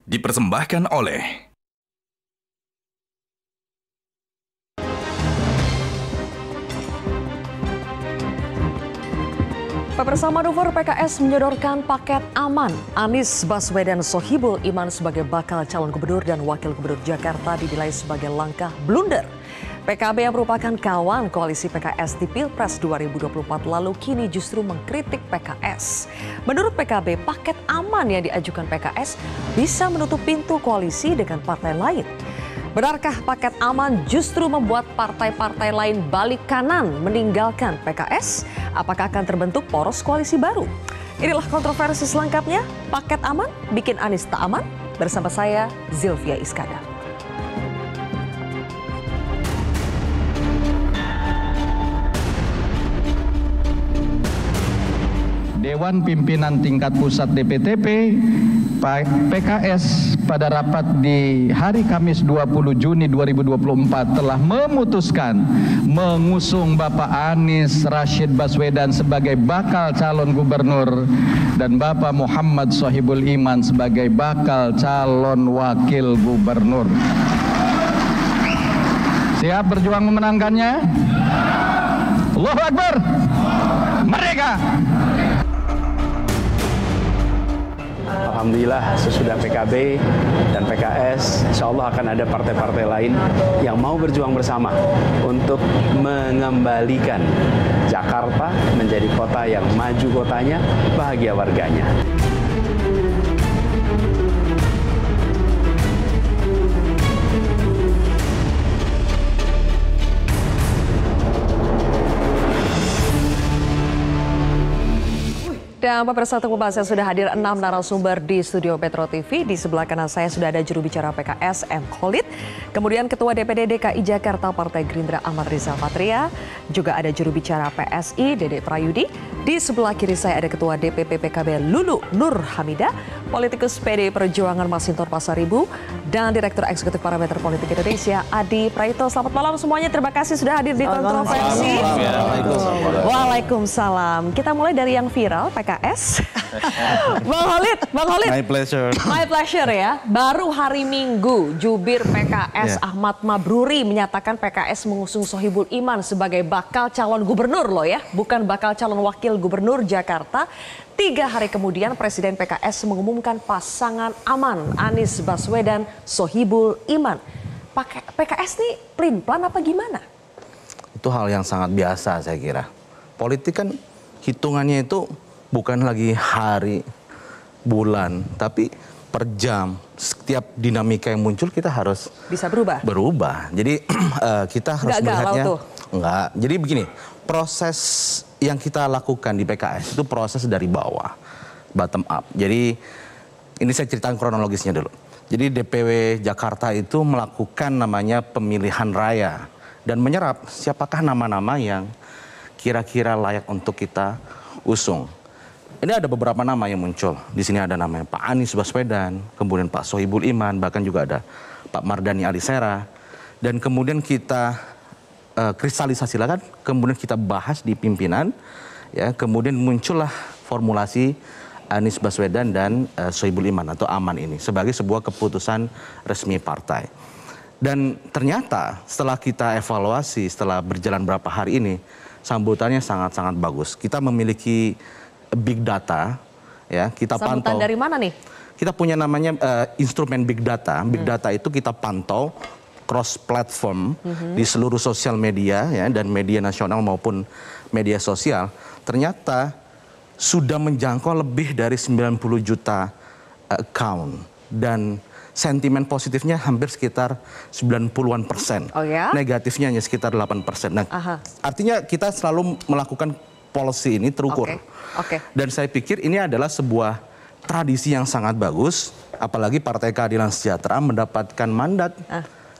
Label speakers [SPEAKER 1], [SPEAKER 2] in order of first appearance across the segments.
[SPEAKER 1] dipersembahkan oleh
[SPEAKER 2] Pemirsa, manuver PKS menyodorkan paket aman. Anies Baswedan Sohibul Iman sebagai bakal calon gubernur dan wakil gubernur Jakarta dinilai sebagai langkah blunder. PKB yang merupakan kawan koalisi PKS di Pilpres 2024 lalu kini justru mengkritik PKS. Menurut PKB, paket aman yang diajukan PKS bisa menutup pintu koalisi dengan partai lain. Benarkah paket aman justru membuat partai-partai lain balik kanan meninggalkan PKS? Apakah akan terbentuk poros koalisi baru? Inilah kontroversi selengkapnya. Paket aman bikin Anies tak aman? Bersama saya, Zilvia Iskandar.
[SPEAKER 3] Dewan Pimpinan Tingkat Pusat DPTP PKS pada rapat di hari Kamis 20 Juni 2024 telah memutuskan mengusung Bapak Anies Rashid Baswedan sebagai bakal calon gubernur dan Bapak Muhammad Sohibul Iman sebagai bakal calon wakil gubernur. Siap berjuang memenangkannya? Allahu Akbar! Merdeka!
[SPEAKER 4] Alhamdulillah sesudah PKB dan PKS, insya Allah akan ada partai-partai lain yang mau berjuang bersama untuk mengembalikan Jakarta menjadi kota yang maju kotanya, bahagia warganya.
[SPEAKER 2] Dan pemirsa, untuk membahasnya sudah hadir 6 narasumber di studio Metro TV. Di sebelah kanan saya sudah ada juru bicara PKS M. Khalid, kemudian Ketua DPD DKI Jakarta Partai Gerindra Ahmad Rizal Patria, juga ada juru bicara PSI Dede Prayudi. Di sebelah kiri saya ada Ketua DPP PKB Lulu Nur Hamidah, politikus PD Perjuangan Masinton Pasaribu, dan Direktur Eksekutif Parameter Politik Indonesia Adi Praitno. Selamat malam semuanya, terima kasih sudah hadir di kontroversi. Waalaikumsalam. Kita mulai dari yang viral, PKS. Bang Khalid.
[SPEAKER 5] My pleasure.
[SPEAKER 2] My pleasure ya. Baru hari Minggu, jubir PKS Ahmad Mabruri menyatakan PKS mengusung Sohibul Iman sebagai bakal calon gubernur loh ya, bukan bakal calon wakil gubernur Jakarta. 3 hari kemudian Presiden PKS mengumumkan pasangan aman Anies Baswedan Sohibul Iman. PKS nih pelin-pelan apa gimana?
[SPEAKER 5] Itu hal yang sangat biasa saya kira. Politik kan hitungannya itu bukan lagi hari, bulan, tapi per jam. Setiap dinamika yang muncul kita harus
[SPEAKER 2] bisa berubah.
[SPEAKER 5] Jadi kita harus melihatnya. Enggak. Jadi begini, proses yang kita lakukan di PKS itu proses dari bawah, bottom up. Jadi ini saya ceritakan kronologisnya dulu. Jadi DPW Jakarta itu melakukan namanya pemilihan raya dan menyerap siapakah nama-nama yang kira-kira layak untuk kita usung. Ini ada beberapa nama yang muncul. Di sini ada namanya Pak Anies Baswedan, kemudian Pak Sohibul Iman, bahkan juga ada Pak Mardhani Alisera. Dan kemudian kita kristalisasi kan, kemudian kita bahas di pimpinan, ya, kemudian muncullah formulasi Anies Baswedan dan Sohibul Iman atau Aman ini sebagai sebuah keputusan resmi partai. Dan ternyata setelah kita evaluasi, setelah berjalan berapa hari ini, sambutannya sangat-sangat bagus. Kita memiliki big data, ya, kita
[SPEAKER 2] sambutan
[SPEAKER 5] pantau.
[SPEAKER 2] Dari mana nih?
[SPEAKER 5] Kita punya namanya instrumen big data. Big data itu kita pantau cross platform di seluruh sosial media, ya, dan media nasional maupun media sosial. Ternyata sudah menjangkau lebih dari 90 juta account dan sentimen positifnya hampir sekitar 90-an%.
[SPEAKER 2] Oh ya?
[SPEAKER 5] Negatifnya hanya sekitar 8%. Nah, artinya kita selalu melakukan policy ini terukur.
[SPEAKER 2] Oke.
[SPEAKER 5] Dan saya pikir ini adalah sebuah tradisi yang sangat bagus, apalagi Partai Keadilan Sejahtera mendapatkan mandat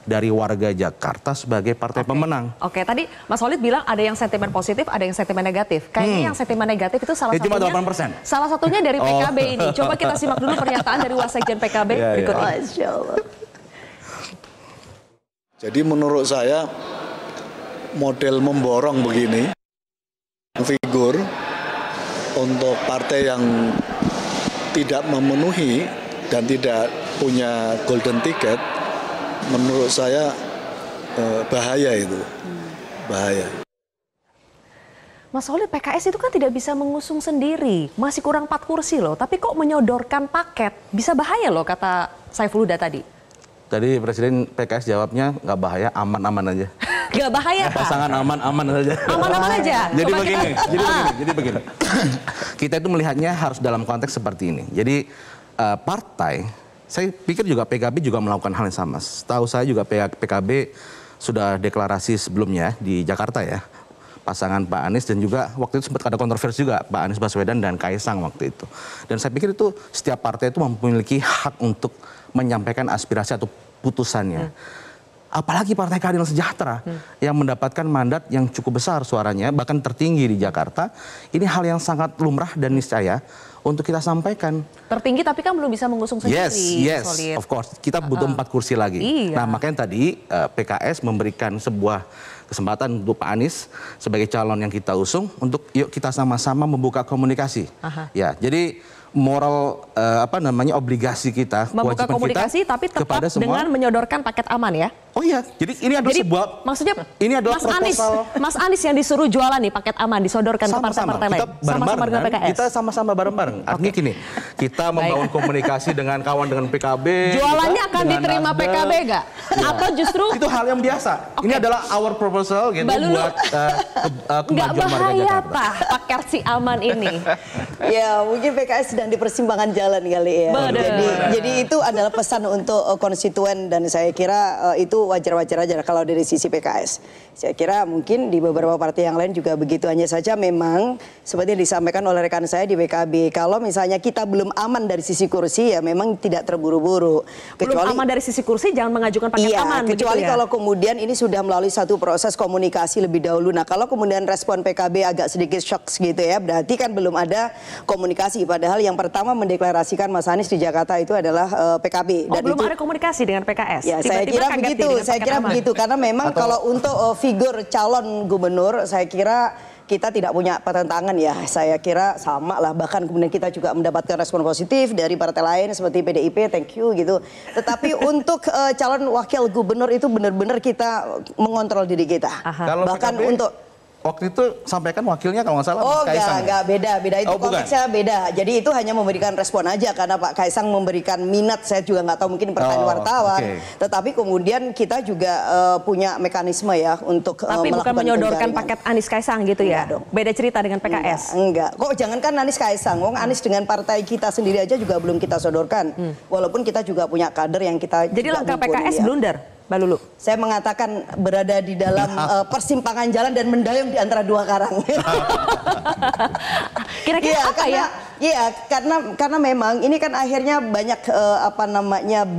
[SPEAKER 5] dari warga Jakarta sebagai partai pemenang.
[SPEAKER 2] Oke, tadi Mas Khalid bilang ada yang sentimen positif, ada yang sentimen negatif. Kayaknya yang sentimen negatif itu salah satunya.
[SPEAKER 5] Cuma 8%.
[SPEAKER 2] Salah satunya dari PKB ini. Coba kita simak dulu pernyataan dari Wasekjen PKB berikut ini.
[SPEAKER 6] Masya Allah. Jadi menurut saya model memborong begini, figur untuk partai yang tidak memenuhi dan tidak punya golden ticket, menurut saya bahaya itu. Bahaya.
[SPEAKER 2] Mas Holid, PKS itu kan tidak bisa mengusung sendiri, masih kurang 4 kursi loh, tapi kok menyodorkan paket, bisa bahaya loh kata Saiful Huda tadi.
[SPEAKER 5] Tadi Presiden PKS jawabnya nggak bahaya, aman-aman aja.
[SPEAKER 2] Nggak bahaya, Pak?
[SPEAKER 5] Pasangan aman-aman saja.
[SPEAKER 2] Aman-aman aja?
[SPEAKER 5] Jadi begini. Kita itu melihatnya harus dalam konteks seperti ini. Jadi partai, saya pikir juga PKB juga melakukan hal yang sama. Tahu saya juga PKB sudah deklarasi sebelumnya di Jakarta ya. Pasangan Pak Anies dan juga waktu itu sempat ada kontroversi juga Pak Anies Baswedan dan Kaisang waktu itu. Dan saya pikir itu setiap partai itu memiliki hak untuk menyampaikan aspirasi atau putusannya. Apalagi Partai Keadilan Sejahtera yang mendapatkan mandat yang cukup besar suaranya, bahkan tertinggi di Jakarta. Ini hal yang sangat lumrah dan niscaya untuk kita sampaikan.
[SPEAKER 2] Tertinggi tapi kan belum bisa mengusung sendiri.
[SPEAKER 5] Yes, of course. Kita butuh 4 kursi lagi.
[SPEAKER 2] Iya.
[SPEAKER 5] Nah makanya tadi PKS memberikan sebuah kesempatan untuk Pak Anies sebagai calon yang kita usung untuk yuk kita sama-sama membuka komunikasi. Ya, jadi moral obligasi kita,
[SPEAKER 2] membuka komunikasi kita, tapi tetap dengan menyodorkan paket aman ya.
[SPEAKER 5] Oh iya, jadi ini adalah sebuah
[SPEAKER 2] maksudnya
[SPEAKER 5] ini adalah
[SPEAKER 2] Mas Anies yang disuruh jualan nih paket aman disodorkan ke partai-partai lain. Sama-sama dengan PKS.
[SPEAKER 5] Kita sama-sama bareng-bareng. Artinya gini, kita membangun komunikasi dengan kawan dengan PKB.
[SPEAKER 2] Jualannya akan diterima PKB nggak? Atau justru
[SPEAKER 5] itu hal yang biasa. Ini adalah our proposal gitu buat
[SPEAKER 2] nggak bahaya Pak paket si aman ini.
[SPEAKER 1] Ya mungkin PKS sedang di persimpangan jalan kali ya. Jadi itu adalah pesan untuk konstituen dan saya kira itu wajar-wajar aja kalau dari sisi PKS. Saya kira mungkin di beberapa partai yang lain juga begitu. Hanya saja memang seperti yang disampaikan oleh rekan saya di PKB, kalau misalnya kita belum aman dari sisi kursi ya memang tidak terburu-buru.
[SPEAKER 2] Belum aman dari sisi kursi jangan mengajukan paket aman.
[SPEAKER 1] Kecuali kalau kemudian ini sudah melalui satu proses komunikasi lebih dahulu. Nah kalau kemudian respon PKB agak sedikit shock gitu ya, berarti kan belum ada komunikasi. Padahal yang pertama mendeklarasikan Mas Anies di Jakarta itu adalah PKB. Dan
[SPEAKER 2] belum ada komunikasi dengan PKS?
[SPEAKER 1] Ya saya kira begitu. Saya kira begitu karena memang kalau untuk figur calon gubernur saya kira kita tidak punya pertentangan ya. Saya kira sama lah, bahkan kemudian kita juga mendapatkan respon positif dari partai lain seperti PDIP, thank you gitu. Tetapi untuk calon wakil gubernur itu benar-benar kita mengontrol diri kita. Bahkan PKB, untuk
[SPEAKER 5] waktu itu sampaikan wakilnya kalau nggak salah
[SPEAKER 1] Kaisang. Enggak, beda itu konteksnya beda. Jadi itu hanya memberikan respon aja karena Pak Kaisang memberikan minat, saya juga nggak tahu mungkin pertanyaan wartawan. Tetapi kemudian kita juga punya mekanisme ya untuk
[SPEAKER 2] tapi bukan menyodorkan paket Anies Kaisang gitu ya. Beda cerita dengan PKS.
[SPEAKER 1] Enggak. Kok jangankan Anies Kaisang, Anies dengan partai kita sendiri aja juga belum kita sodorkan. Walaupun kita juga punya kader yang kita.
[SPEAKER 2] Jadi langkah PKS blunder. Mbak Lulu.
[SPEAKER 1] Saya mengatakan berada di dalam persimpangan jalan dan mendayung di antara dua karang.
[SPEAKER 2] Kira-kira apa ya?
[SPEAKER 1] Iya, karena memang ini kan akhirnya banyak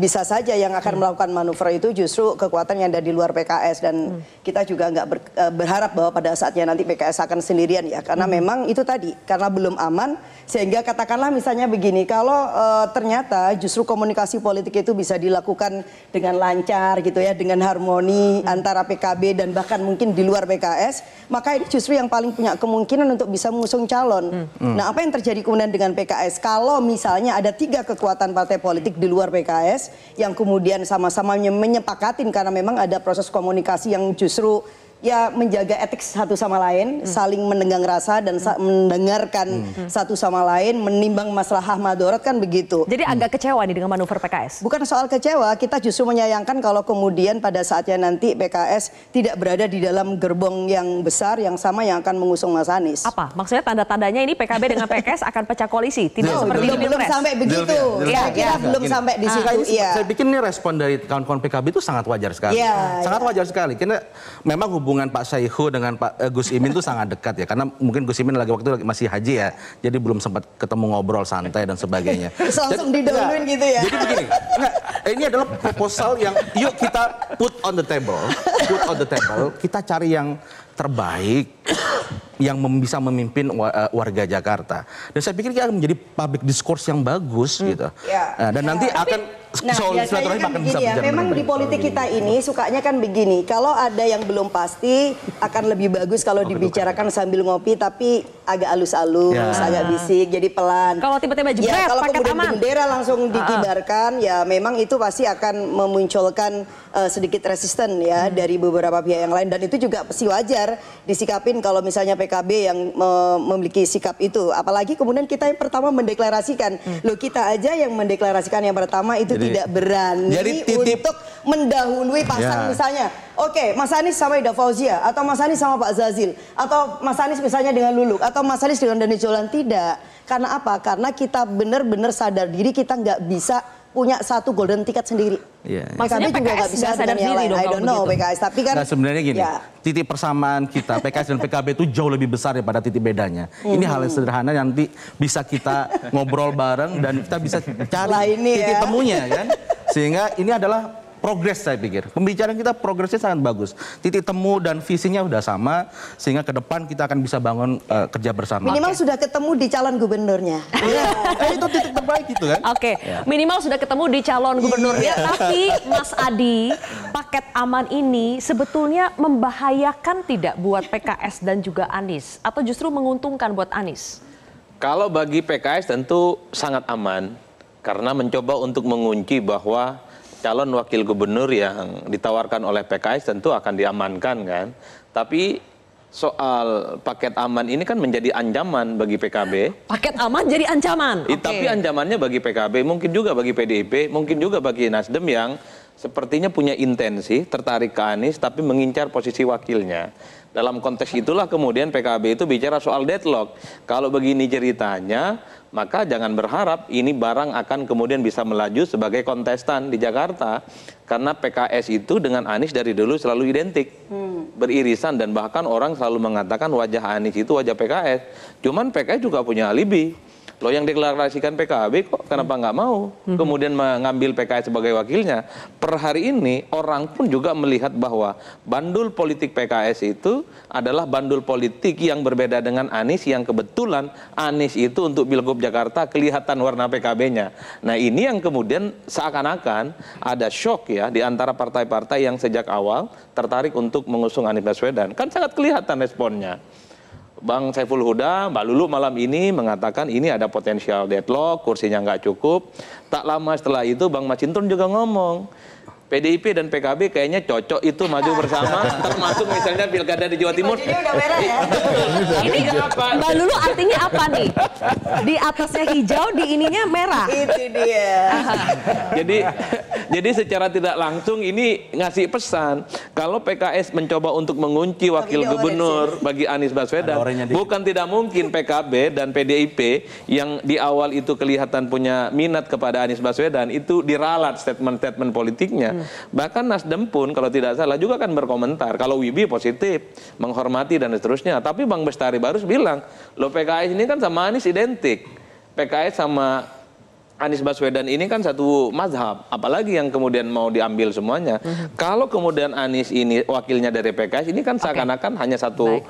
[SPEAKER 1] bisa saja yang akan melakukan manuver itu justru kekuatan yang ada di luar PKS dan kita juga nggak berharap bahwa pada saatnya nanti PKS akan sendirian ya, karena memang itu tadi karena belum aman sehingga katakanlah misalnya begini, kalau ternyata justru komunikasi politik itu bisa dilakukan dengan lancar gitu ya, dengan harmoni antara PKB dan bahkan mungkin di luar PKS, maka ini justru yang paling punya kemungkinan untuk bisa mengusung calon. Nah, apa yang terjadi kemudian dengan PKS kalau misalnya ada 3 kekuatan partai politik di luar PKS yang kemudian sama-sama menyepakatin karena memang ada proses komunikasi yang justru ya menjaga etik satu sama lain, saling mendengar rasa dan mendengarkan satu sama lain, menimbang maslahah madorot kan begitu.
[SPEAKER 2] Jadi agak kecewa nih dengan manuver PKS?
[SPEAKER 1] Bukan soal kecewa, kita justru menyayangkan kalau kemudian pada saatnya nanti PKS tidak berada di dalam gerbong yang besar yang sama yang akan mengusung Mas Anies.
[SPEAKER 2] Apa? Maksudnya tanda-tandanya ini PKB dengan PKS akan pecah koalisi? Tidak seperti
[SPEAKER 1] belum sampai begitu. Saya kira belum sampai di situ.
[SPEAKER 5] Saya pikir ini respon dari kawan-kawan PKB itu sangat wajar sekali. Sangat wajar sekali. Karena memang hubungan Pak Saihu dengan Pak Gus Imin itu sangat dekat ya, karena mungkin Gus Imin waktu itu masih haji ya, jadi belum sempat ketemu ngobrol santai dan sebagainya.
[SPEAKER 1] Langsung didahuluin gitu ya.
[SPEAKER 5] Jadi begini, ini adalah proposal yang yuk kita put on the table, kita cari yang terbaik yang bisa memimpin warga Jakarta. Dan saya pikir ini akan menjadi public discourse yang bagus gitu. Dan nanti akan
[SPEAKER 1] Nah, biasanya kan begini ya, memang di politik kita ini sukanya kan begini, kalau ada yang belum pasti akan lebih bagus kalau dibicarakan sambil ngopi tapi agak halus-halus, agak bisik, jadi pelan.
[SPEAKER 2] Kalau tiba-tiba jebret,
[SPEAKER 1] ya, kalau
[SPEAKER 2] paket
[SPEAKER 1] kemudian
[SPEAKER 2] aman,
[SPEAKER 1] bendera langsung dikibarkan, ya memang itu pasti akan memunculkan sedikit resisten ya dari beberapa pihak yang lain, dan itu juga pasti wajar disikapin kalau misalnya PKB yang memiliki sikap itu. Apalagi kemudian kita yang pertama mendeklarasikan, loh kita aja yang mendeklarasikan yang pertama itu tidak berani untuk mendahului pasang misalnya. Oke, Mas Anies sama Ida Fauzia, atau Mas Anies sama Pak Zazil, atau Mas Anies misalnya dengan Luluk, atau Mas Anies dengan Dani Jolan. Tidak. Karena apa? Karena kita benar-benar sadar diri kita nggak bisa punya satu golden ticket sendiri.
[SPEAKER 2] Maksudnya juga nggak bisa sadar diri dong.
[SPEAKER 1] I don't know PKS, tapi kan
[SPEAKER 5] sebenarnya gini, titik persamaan kita PKS dan PKB itu jauh lebih besar daripada titik bedanya. Ini hal yang sederhana yang nanti bisa kita ngobrol bareng dan kita bisa cari titik temunya kan. Sehingga ini adalah progres, saya pikir. Pembicaraan kita progresnya sangat bagus. Titik temu dan visinya udah sama, sehingga ke depan kita akan bisa bangun kerja bersama.
[SPEAKER 1] Minimal sudah ketemu di calon gubernurnya.
[SPEAKER 5] Itu titik terbaik gitu kan.
[SPEAKER 2] Minimal sudah ketemu di calon gubernurnya. Tapi Mas Adi, paket aman ini sebetulnya membahayakan tidak buat PKS dan juga Anies? Atau justru menguntungkan buat Anies?
[SPEAKER 7] Kalau bagi PKS tentu sangat aman. Karena mencoba untuk mengunci bahwa calon wakil gubernur yang ditawarkan oleh PKS tentu akan diamankan kan. Tapi soal paket aman ini kan menjadi ancaman bagi PKB.
[SPEAKER 2] Paket aman jadi ancaman?
[SPEAKER 7] Tapi ancamannya bagi PKB, mungkin juga bagi PDIP, mungkin juga bagi Nasdem yang sepertinya punya intensi tertarik ke Anies tapi mengincar posisi wakilnya. Dalam konteks itulah kemudian PKB itu bicara soal deadlock. Kalau begini ceritanya, maka jangan berharap ini barang akan kemudian bisa melaju sebagai kontestan di Jakarta. Karena PKS itu dengan Anies dari dulu selalu identik. Beririsan, dan bahkan orang selalu mengatakan wajah Anies itu wajah PKS. Cuman PKS juga punya alibi. Loh, yang deklarasikan PKB kok kenapa nggak mau kemudian mengambil PKS sebagai wakilnya? Per hari ini orang pun juga melihat bahwa bandul politik PKS itu adalah bandul politik yang berbeda dengan Anies, yang kebetulan Anies itu untuk Pilgub Jakarta kelihatan warna PKB-nya. Nah, ini yang kemudian seakan-akan ada shock ya di antara partai-partai yang sejak awal tertarik untuk mengusung Anies Baswedan. Kan sangat kelihatan responnya. Bang Saiful Huda, Mbak Lulu malam ini mengatakan ini ada potensial deadlock, kursinya nggak cukup. Tak lama setelah itu Bang Masinton juga ngomong, PDIP dan PKB kayaknya cocok itu maju bersama, termasuk misalnya pilkada di Jawa Timur.
[SPEAKER 1] Ini udah merah ya.
[SPEAKER 2] Ini Mbak Lulu artinya apa nih? Di atasnya hijau, di ininya merah.
[SPEAKER 1] Itu dia.
[SPEAKER 7] Jadi secara tidak langsung ini ngasih pesan kalau PKS mencoba untuk mengunci wakil gubernur bagi Anies Baswedan, bukan tidak mungkin PKB dan PDIP yang di awal itu kelihatan punya minat kepada Anies Baswedan itu diralat statement-statement politiknya. Bahkan Nasdem pun kalau tidak salah juga kan berkomentar kalau Wibi positif, menghormati dan seterusnya. Tapi Bang Bestari Barus bilang, loh PKS ini kan sama Anies identik. PKS sama Anies Baswedan ini kan satu mazhab, apalagi yang kemudian mau diambil semuanya. Kalau kemudian Anies ini wakilnya dari PKS, ini kan seakan-akan hanya satu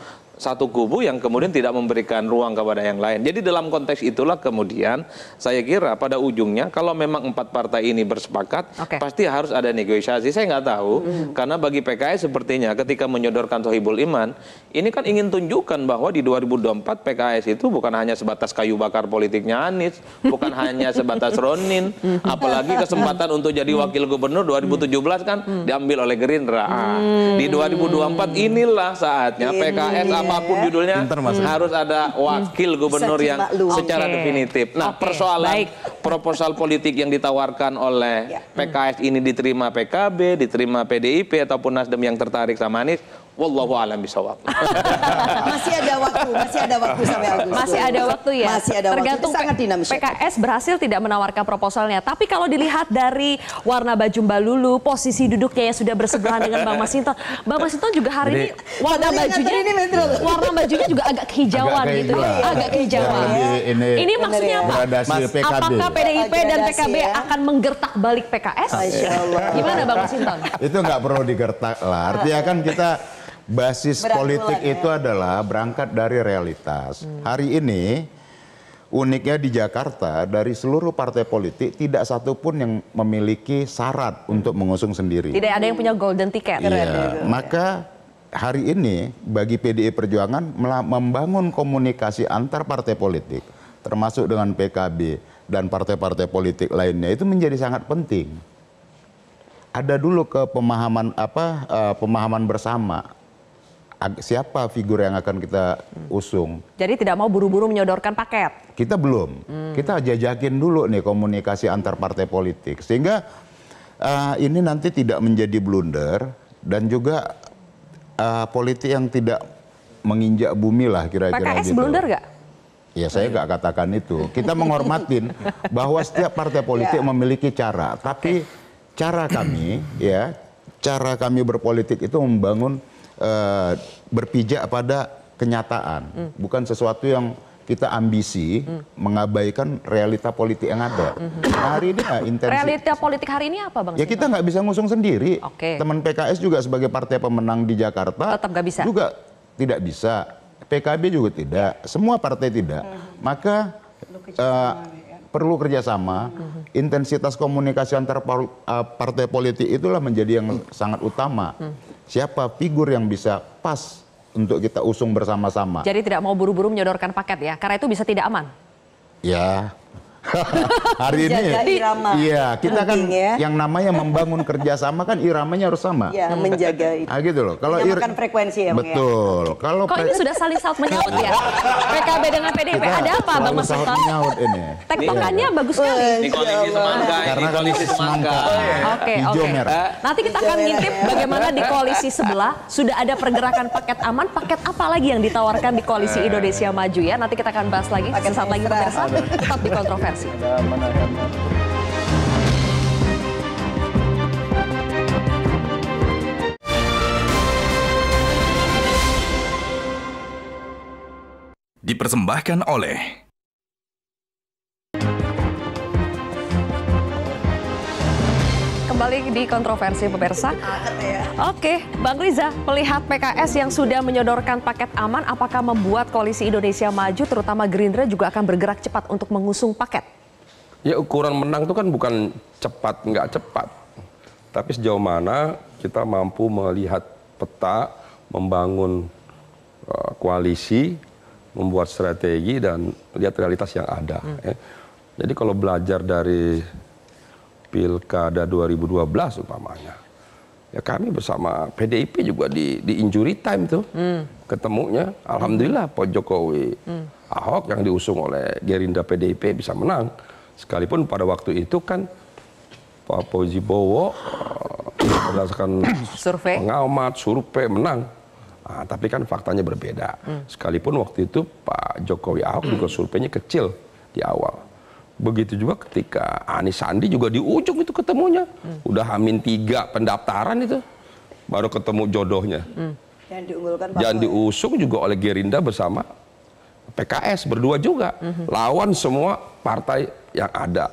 [SPEAKER 7] kubu yang kemudian tidak memberikan ruang kepada yang lain. Jadi dalam konteks itulah kemudian saya kira pada ujungnya kalau memang 4 partai ini bersepakat, pasti harus ada negosiasi. Saya nggak tahu, karena bagi PKS sepertinya ketika menyodorkan Sohibul Iman, ini kan ingin tunjukkan bahwa di 2024 PKS itu bukan hanya sebatas kayu bakar politiknya Anies, bukan hanya sebatas Ronin, apalagi kesempatan untuk jadi wakil gubernur 2017 kan diambil oleh Gerindra. Di 2024 inilah saatnya PKS apapun judulnya harus ada wakil gubernur yang secara definitif. Nah, persoalan proposal politik yang ditawarkan oleh PKS ini diterima PKB, diterima PDIP ataupun Nasdem yang tertarik sama Anies, wallahu a'lam bishawab.
[SPEAKER 1] Masih ada waktu sampai Agustus.
[SPEAKER 2] Masih ada waktu ya.
[SPEAKER 1] Masih ada
[SPEAKER 2] tergantung
[SPEAKER 1] waktu. Sangat dinamis.
[SPEAKER 2] PKS berhasil tidak menawarkan proposalnya. Tapi kalau dilihat dari warna baju Mbak Lulu, posisi duduknya yang sudah bersebelahan dengan Bang Masinton. Bang Masinton juga hari ini warna bajunya juga agak kehijauan gitu ya. Agak kehijauan. Ini maksudnya apa? Apakah PDIP dan PKB akan menggertak balik PKS? Gimana Bang Masinton?
[SPEAKER 8] Itu nggak perlu digertak lah. Artinya kan kita basis politik itu adalah berangkat dari realitas. Hari ini uniknya di Jakarta dari seluruh partai politik tidak satupun yang memiliki syarat untuk mengusung sendiri.
[SPEAKER 2] Tidak ada yang punya golden ticket.
[SPEAKER 8] Iya, maka hari ini bagi PDI Perjuangan membangun komunikasi antar partai politik, termasuk dengan PKB dan partai-partai politik lainnya itu menjadi sangat penting. Ada dulu pemahaman bersama siapa figur yang akan kita usung.
[SPEAKER 2] Jadi tidak mau buru-buru menyodorkan paket.
[SPEAKER 8] Kita belum. Kita jajakin dulu nih komunikasi antar partai politik sehingga ini nanti tidak menjadi blunder dan juga politik yang tidak menginjak bumi lah kira-kira
[SPEAKER 2] PKS
[SPEAKER 8] gitu.
[SPEAKER 2] blunder nggak?
[SPEAKER 8] Ya saya nggak katakan itu. Kita menghormatin bahwa setiap partai politik memiliki cara, tapi cara kami berpolitik itu membangun berpijak pada kenyataan, bukan sesuatu yang kita ambisi mengabaikan realita politik yang ada. Nah, hari ini
[SPEAKER 2] realita politik hari ini apa, Bang?
[SPEAKER 8] Ya kita nggak bisa ngusung sendiri.
[SPEAKER 2] Oke.
[SPEAKER 8] Teman PKS juga sebagai partai pemenang di Jakarta
[SPEAKER 2] tetap nggak bisa.
[SPEAKER 8] Juga tidak bisa. PKB juga tidak. Semua partai tidak. Maka perlu kerjasama. Intensitas komunikasi antar partai politik itulah menjadi yang sangat utama. Siapa figur yang bisa pas untuk kita usung bersama-sama.
[SPEAKER 2] Jadi tidak mau buru-buru menyodorkan paket ya, karena itu bisa tidak aman.
[SPEAKER 8] Ya. Hari ini iya kita kan yang namanya membangun kerjasama kan iramanya harus sama.
[SPEAKER 1] Ya, menjaga itu.
[SPEAKER 8] Gitu loh. Kalau
[SPEAKER 1] frekuensi ya,
[SPEAKER 8] betul. Kalau
[SPEAKER 2] kok ini sudah saling saut menyaut ya? PKB dengan PDIP ada apa, Bang Mas Sultan?
[SPEAKER 8] Menyaut ini.
[SPEAKER 2] Tektokannya bagus sekali.
[SPEAKER 7] Di koalisi semangka.
[SPEAKER 8] Karena koalisi semangka.
[SPEAKER 2] Oke.
[SPEAKER 8] Merah.
[SPEAKER 2] Nanti kita akan ngintip bagaimana di koalisi sebelah sudah ada pergerakan paket aman. Paket apa lagi yang ditawarkan di koalisi Indonesia Maju ya? Nanti kita akan bahas lagi. Sesaat lagi pemirsa, tetap di Kontroversi.
[SPEAKER 9] Dipersembahkan oleh
[SPEAKER 2] kembali di Kontroversi pemirsa. Oke, Bang Riza, melihat PKS yang sudah menyodorkan paket aman, apakah membuat koalisi Indonesia Maju, terutama Gerindra juga akan bergerak cepat untuk mengusung paket?
[SPEAKER 10] Ya ukuran menang itu kan bukan cepat nggak cepat, tapi sejauh mana kita mampu melihat peta, membangun koalisi, membuat strategi dan lihat realitas yang ada. Jadi kalau belajar dari Pilkada 2012 umpamanya, ya kami bersama PDIP juga di injury time tuh ketemunya. Alhamdulillah Pak Jokowi, Ahok yang diusung oleh Gerindra PDIP bisa menang. Sekalipun pada waktu itu kan Pak Fauzi Bowo berdasarkan pengamat survei menang. Nah, tapi kan faktanya berbeda. Sekalipun waktu itu Pak Jokowi Ahok juga surveinya kecil di awal. Begitu juga ketika Anies Sandi juga di ujung itu ketemunya. Udah H-3 pendaftaran itu. Baru ketemu jodohnya. Yang diusung juga oleh Gerindra bersama PKS berdua juga. Lawan semua partai yang ada.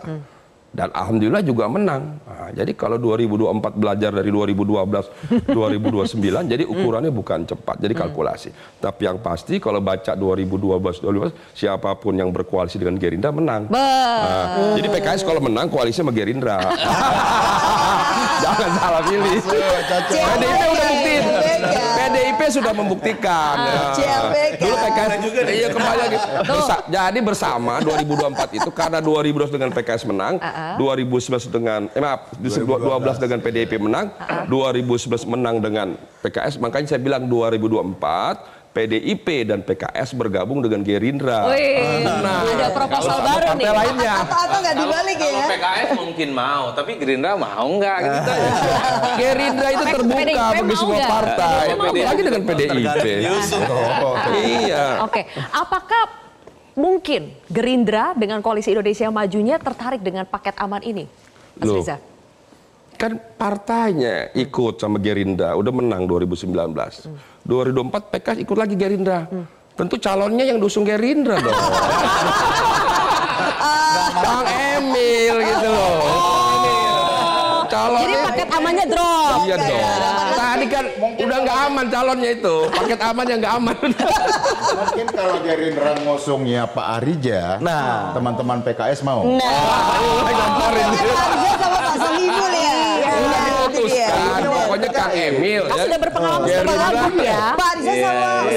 [SPEAKER 10] Dan alhamdulillah juga menang. Nah, jadi kalau 2024 belajar dari 2012, 2029, jadi ukurannya bukan cepat, jadi kalkulasi. Tapi yang pasti kalau baca 2012, siapapun yang berkoalisi dengan Gerindra menang. Nah, jadi PKS kalau menang koalisi sama Gerindra. Jangan salah pilih. PDIP udah buktiin. PDIP sudah membuktikan. Dulu PKS juga iya kembali lagi. Jadi bersama 2024 itu karena 2012 dengan PKS menang, 2011 dengan 12 dengan PDIP menang, 2011 menang dengan PKS, makanya saya bilang 2024 PDIP dan PKS bergabung dengan Gerindra.
[SPEAKER 2] Nah, ada proposal baru nih.
[SPEAKER 10] Lainnya.
[SPEAKER 1] Atau nggak dibalik ya?
[SPEAKER 7] Kalau PKS mungkin mau, tapi Gerindra mau nggak? Gitu.
[SPEAKER 10] Gerindra itu terbuka bagi semua partai, apalagi dengan PDIP. Iya.
[SPEAKER 2] Oke, apakah mungkin Gerindra dengan koalisi Indonesia Majunya tertarik dengan paket aman ini, Mas Riza?
[SPEAKER 10] Kan partainya ikut sama Gerindra, udah menang 2019. 2024 PKS ikut lagi Gerindra. Tentu calonnya yang diusung Gerindra dong. Bang Emil gitu loh.
[SPEAKER 2] Jadi paket amannya drop.
[SPEAKER 10] Iya dong. tadi kan udah nggak aman calonnya itu, paket aman yang nggak aman.
[SPEAKER 8] Mungkin kalau Gerindra ngusungnya Pak Arija, teman-teman PKS mau.
[SPEAKER 1] Arija sama Pak Sohibul ya.
[SPEAKER 10] Pokoknya Kang Emil.
[SPEAKER 2] Kan sudah berpengalaman sama Gabung ya.
[SPEAKER 1] Pak Arija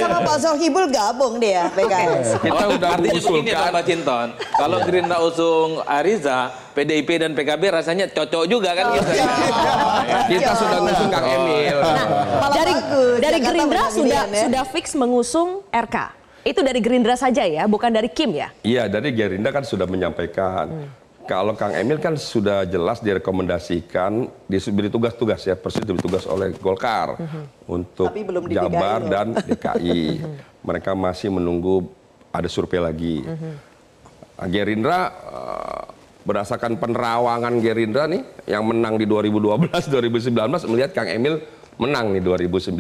[SPEAKER 1] sama Pak Sohibul gabung dia PKS.
[SPEAKER 10] Kita udah
[SPEAKER 7] Artinya begini
[SPEAKER 10] mengusulkan.
[SPEAKER 7] Pak Cinton, kalau Gerindra usung Ariza, PDIP dan PKB rasanya cocok juga kan gitu.
[SPEAKER 10] Kita sudah ngusung Kang Emil.
[SPEAKER 2] Dari Gerindra sudah fix mengusung RK. Itu dari Gerindra saja ya, bukan dari Kim ya?
[SPEAKER 10] Iya, dari Gerindra kan sudah menyampaikan. Kalau Kang Emil kan sudah jelas direkomendasikan, diberi tugas-tugas ya, persis diberi tugas oleh Golkar untuk Jabar dan DKI. Mereka masih menunggu ada survei lagi. Gerindra berdasarkan penerawangan Gerindra nih yang menang di 2012, 2019 melihat Kang Emil menang nih 2019.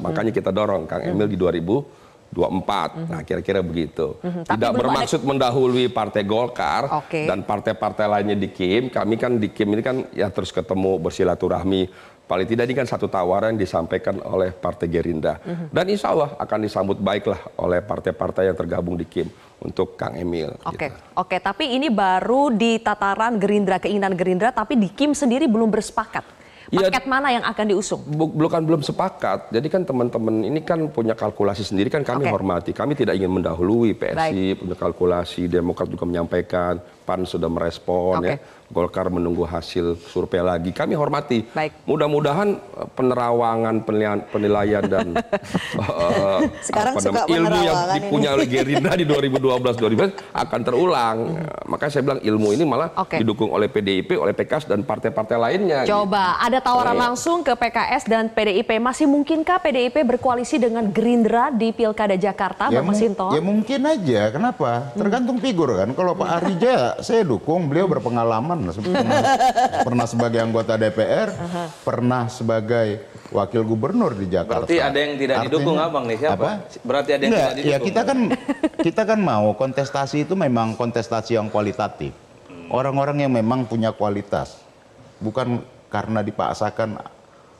[SPEAKER 10] Makanya kita dorong Kang Emil di 2024. Nah, kira-kira begitu. Tidak bermaksud mendahului Partai Golkar dan partai-partai lainnya di Kim. Kami kan di Kim ini kan ya terus ketemu bersilaturahmi. Paling tidak ini kan satu tawaran yang disampaikan oleh Partai Gerindra. Dan insya Allah akan disambut baiklah oleh partai-partai yang tergabung di Kim untuk Kang Emil.
[SPEAKER 2] Oke, tapi ini baru di tataran Gerindra, keinginan Gerindra, tapi di Kim sendiri belum bersepakat. Paket mana yang akan diusung?
[SPEAKER 10] Belum sepakat. Jadi kan teman-teman ini kan punya kalkulasi sendiri, kan kami hormati. Kami tidak ingin mendahului PSI, punya kalkulasi. Demokrat juga menyampaikan, PAN sudah merespon ya. Golkar menunggu hasil survei lagi. Kami hormati. Mudah-mudahan penerawangan, penilaian dan ilmu yang dipunya oleh Gerindra di 2012-2015 akan terulang. Makanya saya bilang ilmu ini malah didukung oleh PDIP, oleh PKS dan partai-partai lainnya.
[SPEAKER 2] Coba ada tawaran langsung ke PKS dan PDIP. Masih mungkinkah PDIP berkoalisi dengan Gerindra di Pilkada Jakarta, Bang Masinton?
[SPEAKER 8] Ya mungkin aja. Kenapa? Tergantung figur kan. Kalau Pak Arija saya dukung, beliau berpengalaman. Pernah sebagai anggota DPR, pernah sebagai wakil gubernur di Jakarta.
[SPEAKER 7] Berarti ada yang tidak didukung abang nih, siapa? Berarti ada yang tidak didukung.
[SPEAKER 8] Ya kita kan mau kontestasi itu memang kontestasi yang kualitatif. Orang-orang yang memang punya kualitas. Bukan karena dipaksakan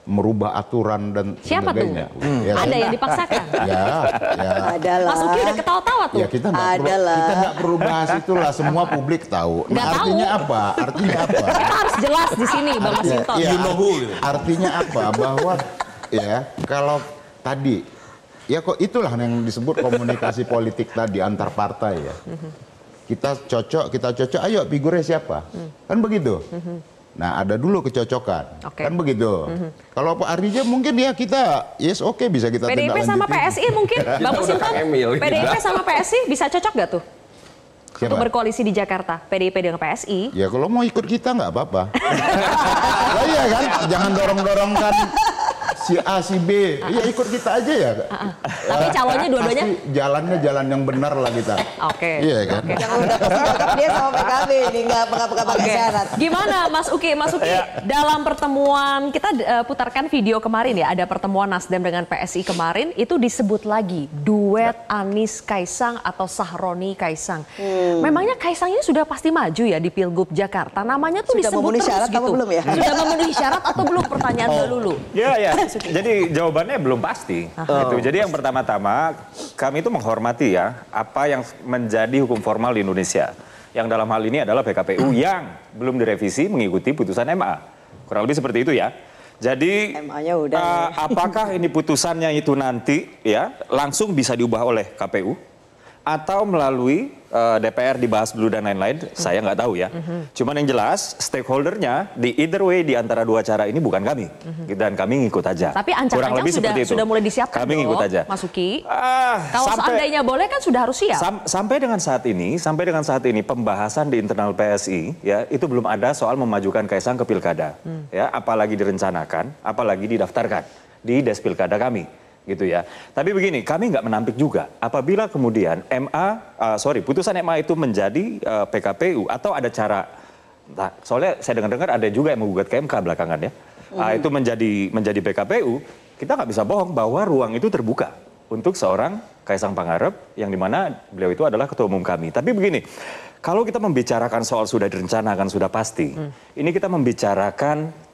[SPEAKER 8] merubah aturan dan sebagainya.
[SPEAKER 2] Siapa tuh? Ada yang dipaksakan?
[SPEAKER 8] Ya.
[SPEAKER 1] Adalah.
[SPEAKER 2] Mas Uki udah ketawa-tawa tuh.
[SPEAKER 8] Ya kita nggak perlu bahas itulah, semua publik tahu. Artinya apa?
[SPEAKER 2] Kita harus jelas di sini, Bang Masinton.
[SPEAKER 8] Artinya apa? Bahwa ya kalau tadi ya kok itulah yang disebut komunikasi politik tadi antar partai ya. Kita cocok, ayo figurnya siapa? Kan begitu. Nah, ada dulu kecocokan. Kan begitu. Kalau Pak Arija mungkin ya kita bisa kita tindak lanjuti.
[SPEAKER 2] PDIP sama PSI mungkin, Bang Masinton. PDIP sama PSI bisa cocok gak tuh? Untuk berkoalisi di Jakarta, PDIP dengan PSI.
[SPEAKER 8] Ya kalau mau ikut kita nggak apa-apa. Iya kan, jangan dorong-dorongkan si A, si B. Ya ikut kita aja ya.
[SPEAKER 2] Tapi calonnya dua-duanya?
[SPEAKER 8] Jalannya jalan yang benar lah kita. Iya kan.
[SPEAKER 1] Yang udah pasti cocok dia sama PKB ini, nggak pakai syarat.
[SPEAKER 2] Gimana Mas Uki? Dalam pertemuan, kita putarkan video kemarin ya, ada pertemuan Nasdem dengan PSI kemarin, itu disebut lagi duet Anies Kaisang atau Sahroni Kaisang. Memangnya Kaisang ini sudah pasti maju ya di Pilgub Jakarta? Namanya tuh
[SPEAKER 1] sudah
[SPEAKER 2] disebut terus
[SPEAKER 1] syarat
[SPEAKER 2] gitu.
[SPEAKER 1] Belum ya?
[SPEAKER 2] Sudah memenuhi syarat atau belum? Pertanyaan dulu.
[SPEAKER 9] Ya. Jadi jawabannya belum pasti. Gitu. Jadi yang pertama-tama kami itu menghormati ya apa yang menjadi hukum formal di Indonesia. Yang dalam hal ini adalah PKPU yang belum direvisi mengikuti putusan MA. Kurang lebih seperti itu ya. Jadi apakah ini putusannya itu nanti ya langsung bisa diubah oleh KPU atau melalui DPR dibahas dulu dan lain-lain, saya nggak tahu ya. Cuman yang jelas stakeholdernya di either way di antara dua cara ini bukan kami, dan kami ngikut aja.
[SPEAKER 2] Tapi ancamannya sudah mulai disiapkan.
[SPEAKER 9] Kami ngikut aja.
[SPEAKER 2] Mas Uki. Kalau seandainya boleh kan sudah harus siap.
[SPEAKER 9] Sampai dengan saat ini pembahasan di internal PSI ya itu belum ada soal memajukan Kaisang ke pilkada, ya apalagi direncanakan, apalagi didaftarkan di Des Pilkada kami. Gitu ya. Tapi begini, kami nggak menampik juga apabila kemudian putusan MA itu menjadi PKPU atau ada cara, soalnya saya dengar ada juga yang menggugat ke MK belakangan ya, itu menjadi PKPU, kita nggak bisa bohong bahwa ruang itu terbuka untuk seorang Kaisang Pangarep yang dimana beliau itu adalah ketua umum kami. Tapi begini, kalau kita membicarakan soal sudah direncanakan, sudah pasti, ini kita membicarakan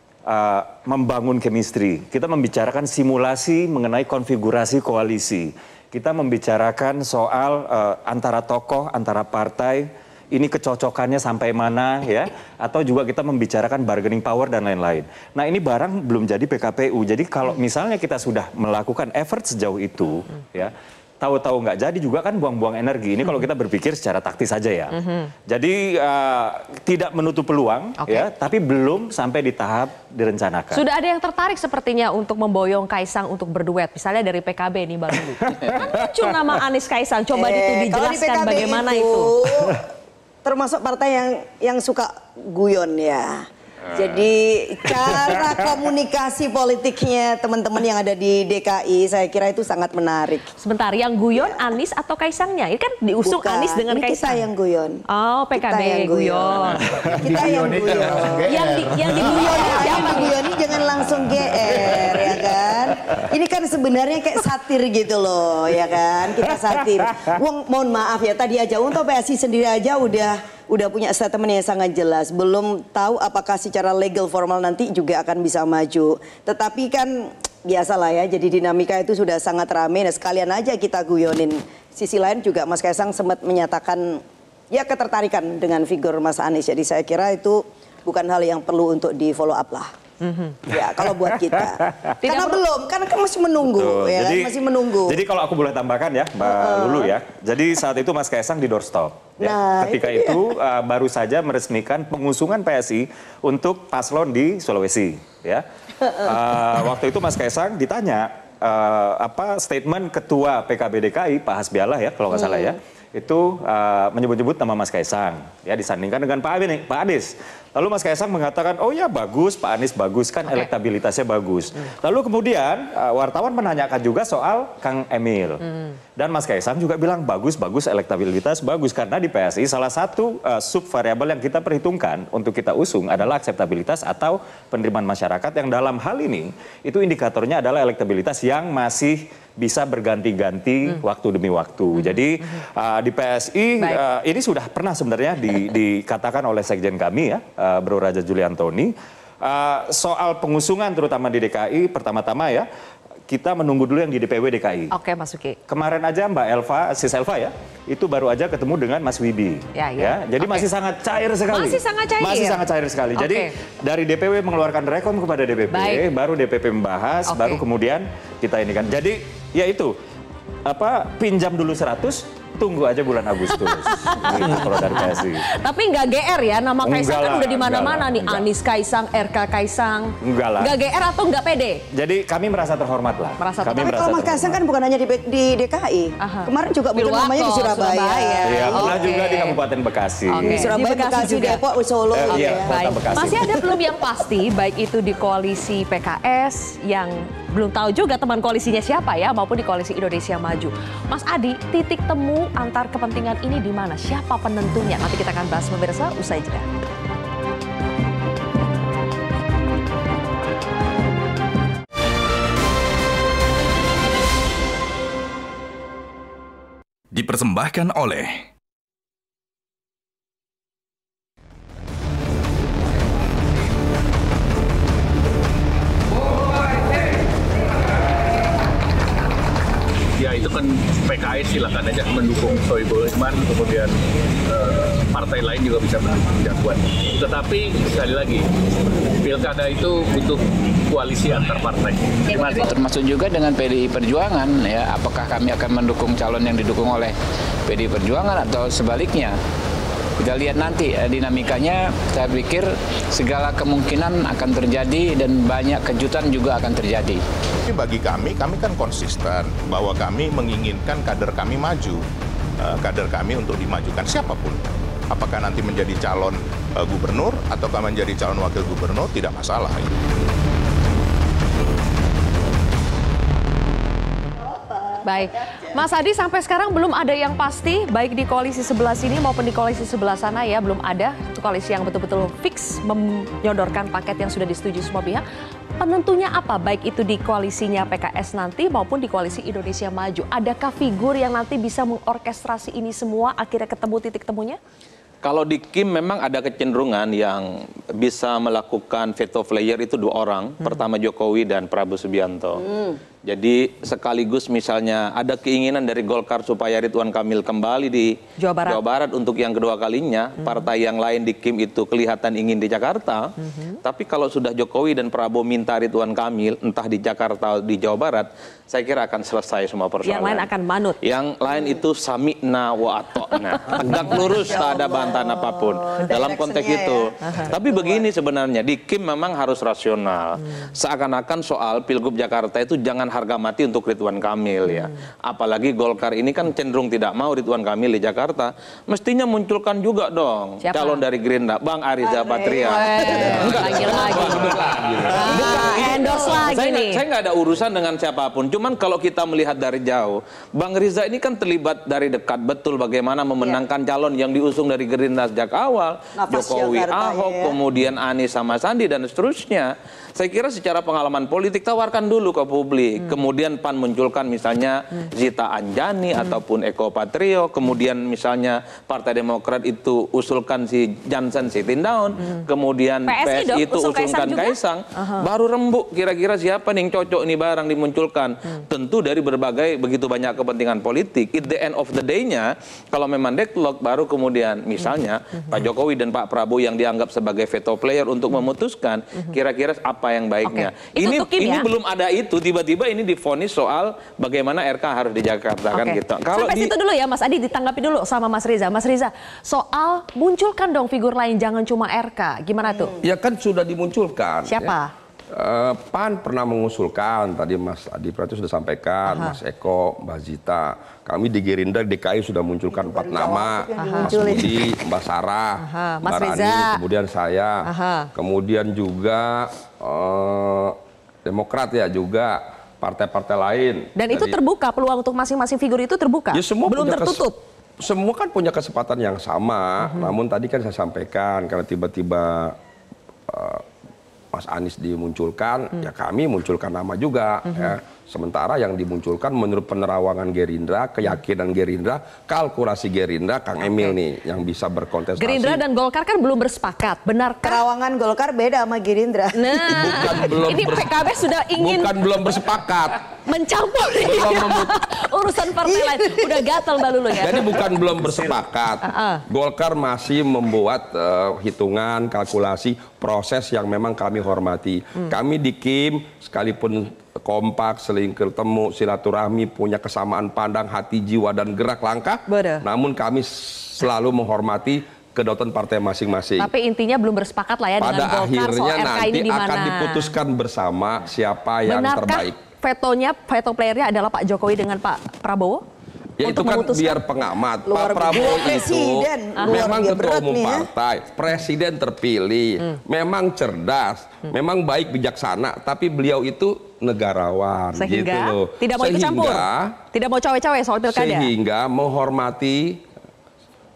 [SPEAKER 9] membangun chemistry, kita membicarakan simulasi mengenai konfigurasi koalisi, kita membicarakan soal antara tokoh, antara partai, ini kecocokannya sampai mana ya, atau juga kita membicarakan bargaining power dan lain-lain. Nah ini barang belum jadi PKPU, jadi kalau misalnya kita sudah melakukan effort sejauh itu ya, tahu-tahu nggak jadi juga kan buang-buang energi. Ini kalau kita berpikir secara taktis saja ya. Jadi tidak menutup peluang ya, tapi belum sampai di tahap direncanakan.
[SPEAKER 2] Sudah ada yang tertarik sepertinya untuk memboyong Kaisang untuk berduet, misalnya dari PKB nih Bang Lulu. Kan muncul nama Anies Kaisang, coba dijelaskan bagaimana itu.
[SPEAKER 1] Termasuk partai yang suka guyon ya. Jadi cara komunikasi politiknya teman-teman yang ada di DKI saya kira itu sangat menarik.
[SPEAKER 2] Sebentar, yang guyon Anies atau Kaisangnya? Ini kan diusung Anies dengan Kaisang.
[SPEAKER 1] Kita yang guyon.
[SPEAKER 2] Oh, PKB yang guyon.
[SPEAKER 1] Kita yang guyon. Yang diguyoni siapa? Diguyoni jangan langsung GR ya kan. Ini kan sebenarnya kayak satir gitu loh ya kan. Kita satir. Mohon maaf ya tadi aja untuk PSI sendiri aja udah punya statement yang sangat jelas. Belum tahu apakah secara legal formal nanti juga akan bisa maju. Tetapi kan biasalah ya, jadi dinamika itu sudah sangat ramai. Nah sekalian aja kita guyonin. Sisi lain juga Mas Kaisang sempat menyatakan ya ketertarikan dengan figur Mas Anies. Jadi saya kira itu bukan hal yang perlu untuk di follow up lah. Ya kalau buat kita. Karena belum, karena kan masih menunggu. Ya, jadi, masih menunggu.
[SPEAKER 9] Jadi kalau aku boleh tambahkan ya Mbak Lulu ya. Jadi saat itu Mas Kaisang di doorstop. Ya.
[SPEAKER 1] Nah,
[SPEAKER 9] ketika itu baru saja meresmikan pengusungan PSI untuk paslon di Sulawesi. Ya. Waktu itu Mas Kaisang ditanya apa statement Ketua PKB DKI Pak Hasbialah ya kalau nggak salah ya. Itu menyebut-nyebut nama Mas Kaisang ya disandingkan dengan Pak Anies. Lalu Mas Kaisang mengatakan, oh ya bagus, Pak Anies bagus, kan elektabilitasnya bagus. Lalu kemudian wartawan menanyakan juga soal Kang Emil. Dan Mas Kaisang juga bilang bagus, elektabilitas bagus. Karena di PSI salah satu subvariabel yang kita perhitungkan untuk kita usung adalah akseptabilitas atau penerimaan masyarakat yang dalam hal ini, itu indikatornya adalah elektabilitas yang masih bisa berganti-ganti waktu demi waktu. Jadi di PSI ini sudah pernah sebenarnya dikatakan oleh sekjen kami ya, Bro Raja Juli Antoni, soal pengusungan terutama di DKI pertama-tama ya, kita menunggu dulu yang di DPW DKI.
[SPEAKER 2] Oke, Mas Uki.
[SPEAKER 9] Kemarin aja Mbak Elva, Sis Elva ya, itu baru aja ketemu dengan Mas Wibi. Ya, jadi masih sangat cair sekali.
[SPEAKER 2] Masih sangat cair.
[SPEAKER 9] Masih sangat cair sekali. Jadi dari DPW mengeluarkan rekom kepada DPP, baru DPP membahas, baru kemudian kita ini kan. Jadi ya itu, pinjam dulu 100, tunggu aja bulan Agustus. Gitu kalau dari PSI.
[SPEAKER 2] Tapi nggak GR ya, nama Kaisang kan udah di mana-mana nih. Anies Kaisang, RK Kaisang.
[SPEAKER 9] Enggak lah.
[SPEAKER 2] Nggak GR atau nggak pede?
[SPEAKER 9] Jadi kami merasa terhormat lah.
[SPEAKER 1] Tapi kalau Mas Kaisang kan bukan hanya di DKI. Kemarin juga muncul namanya di Surabaya.
[SPEAKER 9] Iya, pernah juga di Kabupaten Bekasi.
[SPEAKER 1] Di Surabaya, Bekasi, Depok, Solo.
[SPEAKER 9] Iya, Kota Bekasi.
[SPEAKER 2] Masih ada belum yang pasti, baik itu di koalisi PKS yang belum tahu juga teman koalisinya siapa ya, maupun di koalisi Indonesia Maju. Mas Adi, titik temu antar kepentingan ini di mana? Siapa penentunya? Nanti kita akan bahas pemirsa usai jeda.
[SPEAKER 11] Dipersembahkan oleh
[SPEAKER 3] itu kan PKS silakan aja mendukung Sohibul Iman, kemudian partai lain juga bisa mendukung Jakwan. Tetapi sekali lagi, pilkada itu butuh koalisi antar partai.
[SPEAKER 12] Termasuk juga dengan PDI Perjuangan, ya, apakah kami akan mendukung calon yang didukung oleh PDI Perjuangan atau sebaliknya. Kita lihat nanti dinamikanya, saya pikir segala kemungkinan akan terjadi dan banyak kejutan juga akan terjadi.
[SPEAKER 13] Bagi kami kan konsisten bahwa kami menginginkan kader kami maju, kader kami untuk dimajukan siapapun. Apakah nanti menjadi calon gubernur ataukah menjadi calon wakil gubernur, tidak masalah.
[SPEAKER 2] Baik, Mas Adi, sampai sekarang belum ada yang pasti, baik di koalisi sebelah sini maupun di koalisi sebelah sana ya, belum ada koalisi yang betul-betul fix menyodorkan paket yang sudah disetujui semua pihak. Penentunya apa, baik itu di koalisinya PKS nanti maupun di koalisi Indonesia Maju? Adakah figur yang nanti bisa mengorkestrasi ini semua, akhirnya ketemu titik temunya?
[SPEAKER 7] Kalau di Kim memang ada kecenderungan yang bisa melakukan veto player itu 2 orang. Pertama Jokowi dan Prabowo Subianto. Jadi sekaligus misalnya ada keinginan dari Golkar supaya Ridwan Kamil kembali di Jawa Barat untuk yang kedua kalinya. Partai yang lain di Kim itu kelihatan ingin di Jakarta. Tapi kalau sudah Jokowi dan Prabowo minta Ridwan Kamil entah di Jakarta atau di Jawa Barat, saya kira akan selesai semua persoalan.
[SPEAKER 2] Yang lain akan manut.
[SPEAKER 7] Yang lain itu sami'na wa ata'na. Tegak lurus, tak ada bantahan apapun. Dalam konteks itu. Tapi begini sebenarnya, di Kim memang harus rasional. Seakan-akan soal Pilgub Jakarta itu jangan harga mati untuk Ridwan Kamil ya. Apalagi Golkar ini kan cenderung tidak mau Ridwan Kamil di Jakarta. Mestinya munculkan juga dong calon dari Gerindra, Bang Ariza Patria.
[SPEAKER 2] Endorse lagi nih.
[SPEAKER 7] Saya nggak ada urusan dengan siapapun. Cuman kalau kita melihat dari jauh, Bang Riza ini kan terlibat dari dekat betul bagaimana memenangkan calon yang diusung dari Gerindra sejak awal. Jokowi, Ahok, kemudian Anies sama Sandi dan seterusnya. Saya kira secara pengalaman politik tawarkan dulu ke publik. Kemudian PAN munculkan misalnya Zita Anjani ataupun Eko Patrio. Kemudian misalnya Partai Demokrat itu usulkan si Johnson Sitindaun. Kemudian PSI itu usulkan Kaisang. Baru rembuk kira-kira siapa nih yang cocok ini barang dimunculkan. Tentu dari berbagai begitu banyak kepentingan politik. At the end of the day-nya kalau memang deadlock baru kemudian misalnya Pak Jokowi dan Pak Prabowo yang dianggap sebagai veto player untuk memutuskan kira-kira apa yang baiknya. Ini belum ada itu, tiba-tiba ini divonis soal bagaimana RK harus di Jakarta kan gitu.
[SPEAKER 2] Kalau sampai situ dulu ya Mas Adi, ditanggapi dulu sama Mas Riza. Mas Riza, soal munculkan dong figur lain, jangan cuma RK. Gimana tuh?
[SPEAKER 10] Ya kan sudah dimunculkan.
[SPEAKER 2] Siapa?
[SPEAKER 10] PAN pernah mengusulkan, tadi Mas Adi Pratiwi sudah sampaikan, Mas Eko, Mbak Zita. Kami di Gerindra DKI sudah munculkan 4 nama, Mas Budi, Mbak Sarah, Mbak Rani, kemudian saya, kemudian juga Demokrat ya juga, partai-partai lain.
[SPEAKER 2] Dan itu terbuka, peluang untuk masing-masing figur itu terbuka?
[SPEAKER 10] Ya, semua
[SPEAKER 2] belum tertutup?
[SPEAKER 10] Semua kan punya kesempatan yang sama, namun tadi kan saya sampaikan, karena tiba-tiba Mas Anies dimunculkan, ya kami munculkan nama juga. Ya. Sementara yang dimunculkan menurut penerawangan Gerindra, keyakinan Gerindra, kalkulasi Gerindra, Kang Emil nih yang bisa berkontestasi.
[SPEAKER 2] Gerindra dan Golkar kan belum bersepakat, benar?
[SPEAKER 1] Terawangan Golkar beda sama Gerindra.
[SPEAKER 2] Nah, ini PKB sudah ingin
[SPEAKER 10] belum bersepakat,
[SPEAKER 2] mencampur urusan partai lain. Udah gatal Mbak Lulu ya.
[SPEAKER 10] Jadi bukan belum bersepakat. Golkar masih membuat hitungan, kalkulasi, proses yang memang kami hormati. Kami di Kim sekalipun kompak, seling ketemu, silaturahmi, punya kesamaan pandang, hati, jiwa, dan gerak langkah. Namun kami selalu menghormati kedaulatan partai masing-masing.
[SPEAKER 2] Tapi intinya belum bersepakat lah ya dengan Golkar soal RK ini di mana.
[SPEAKER 10] Pada akhirnya nanti akan diputuskan bersama siapa yang terbaik.
[SPEAKER 2] Veto playernya adalah Pak Jokowi dengan Pak Prabowo?
[SPEAKER 10] Ya itu kan biar pengamat. Pak Prabowo itu memang ketua umum partai, presiden terpilih, memang cerdas, memang baik bijaksana, tapi beliau itu negarawan.
[SPEAKER 2] Sehingga
[SPEAKER 10] gitu loh.
[SPEAKER 2] Tidak mau ikut campur, tidak mau cawe-cawe soal pilkada.
[SPEAKER 10] Sehingga menghormati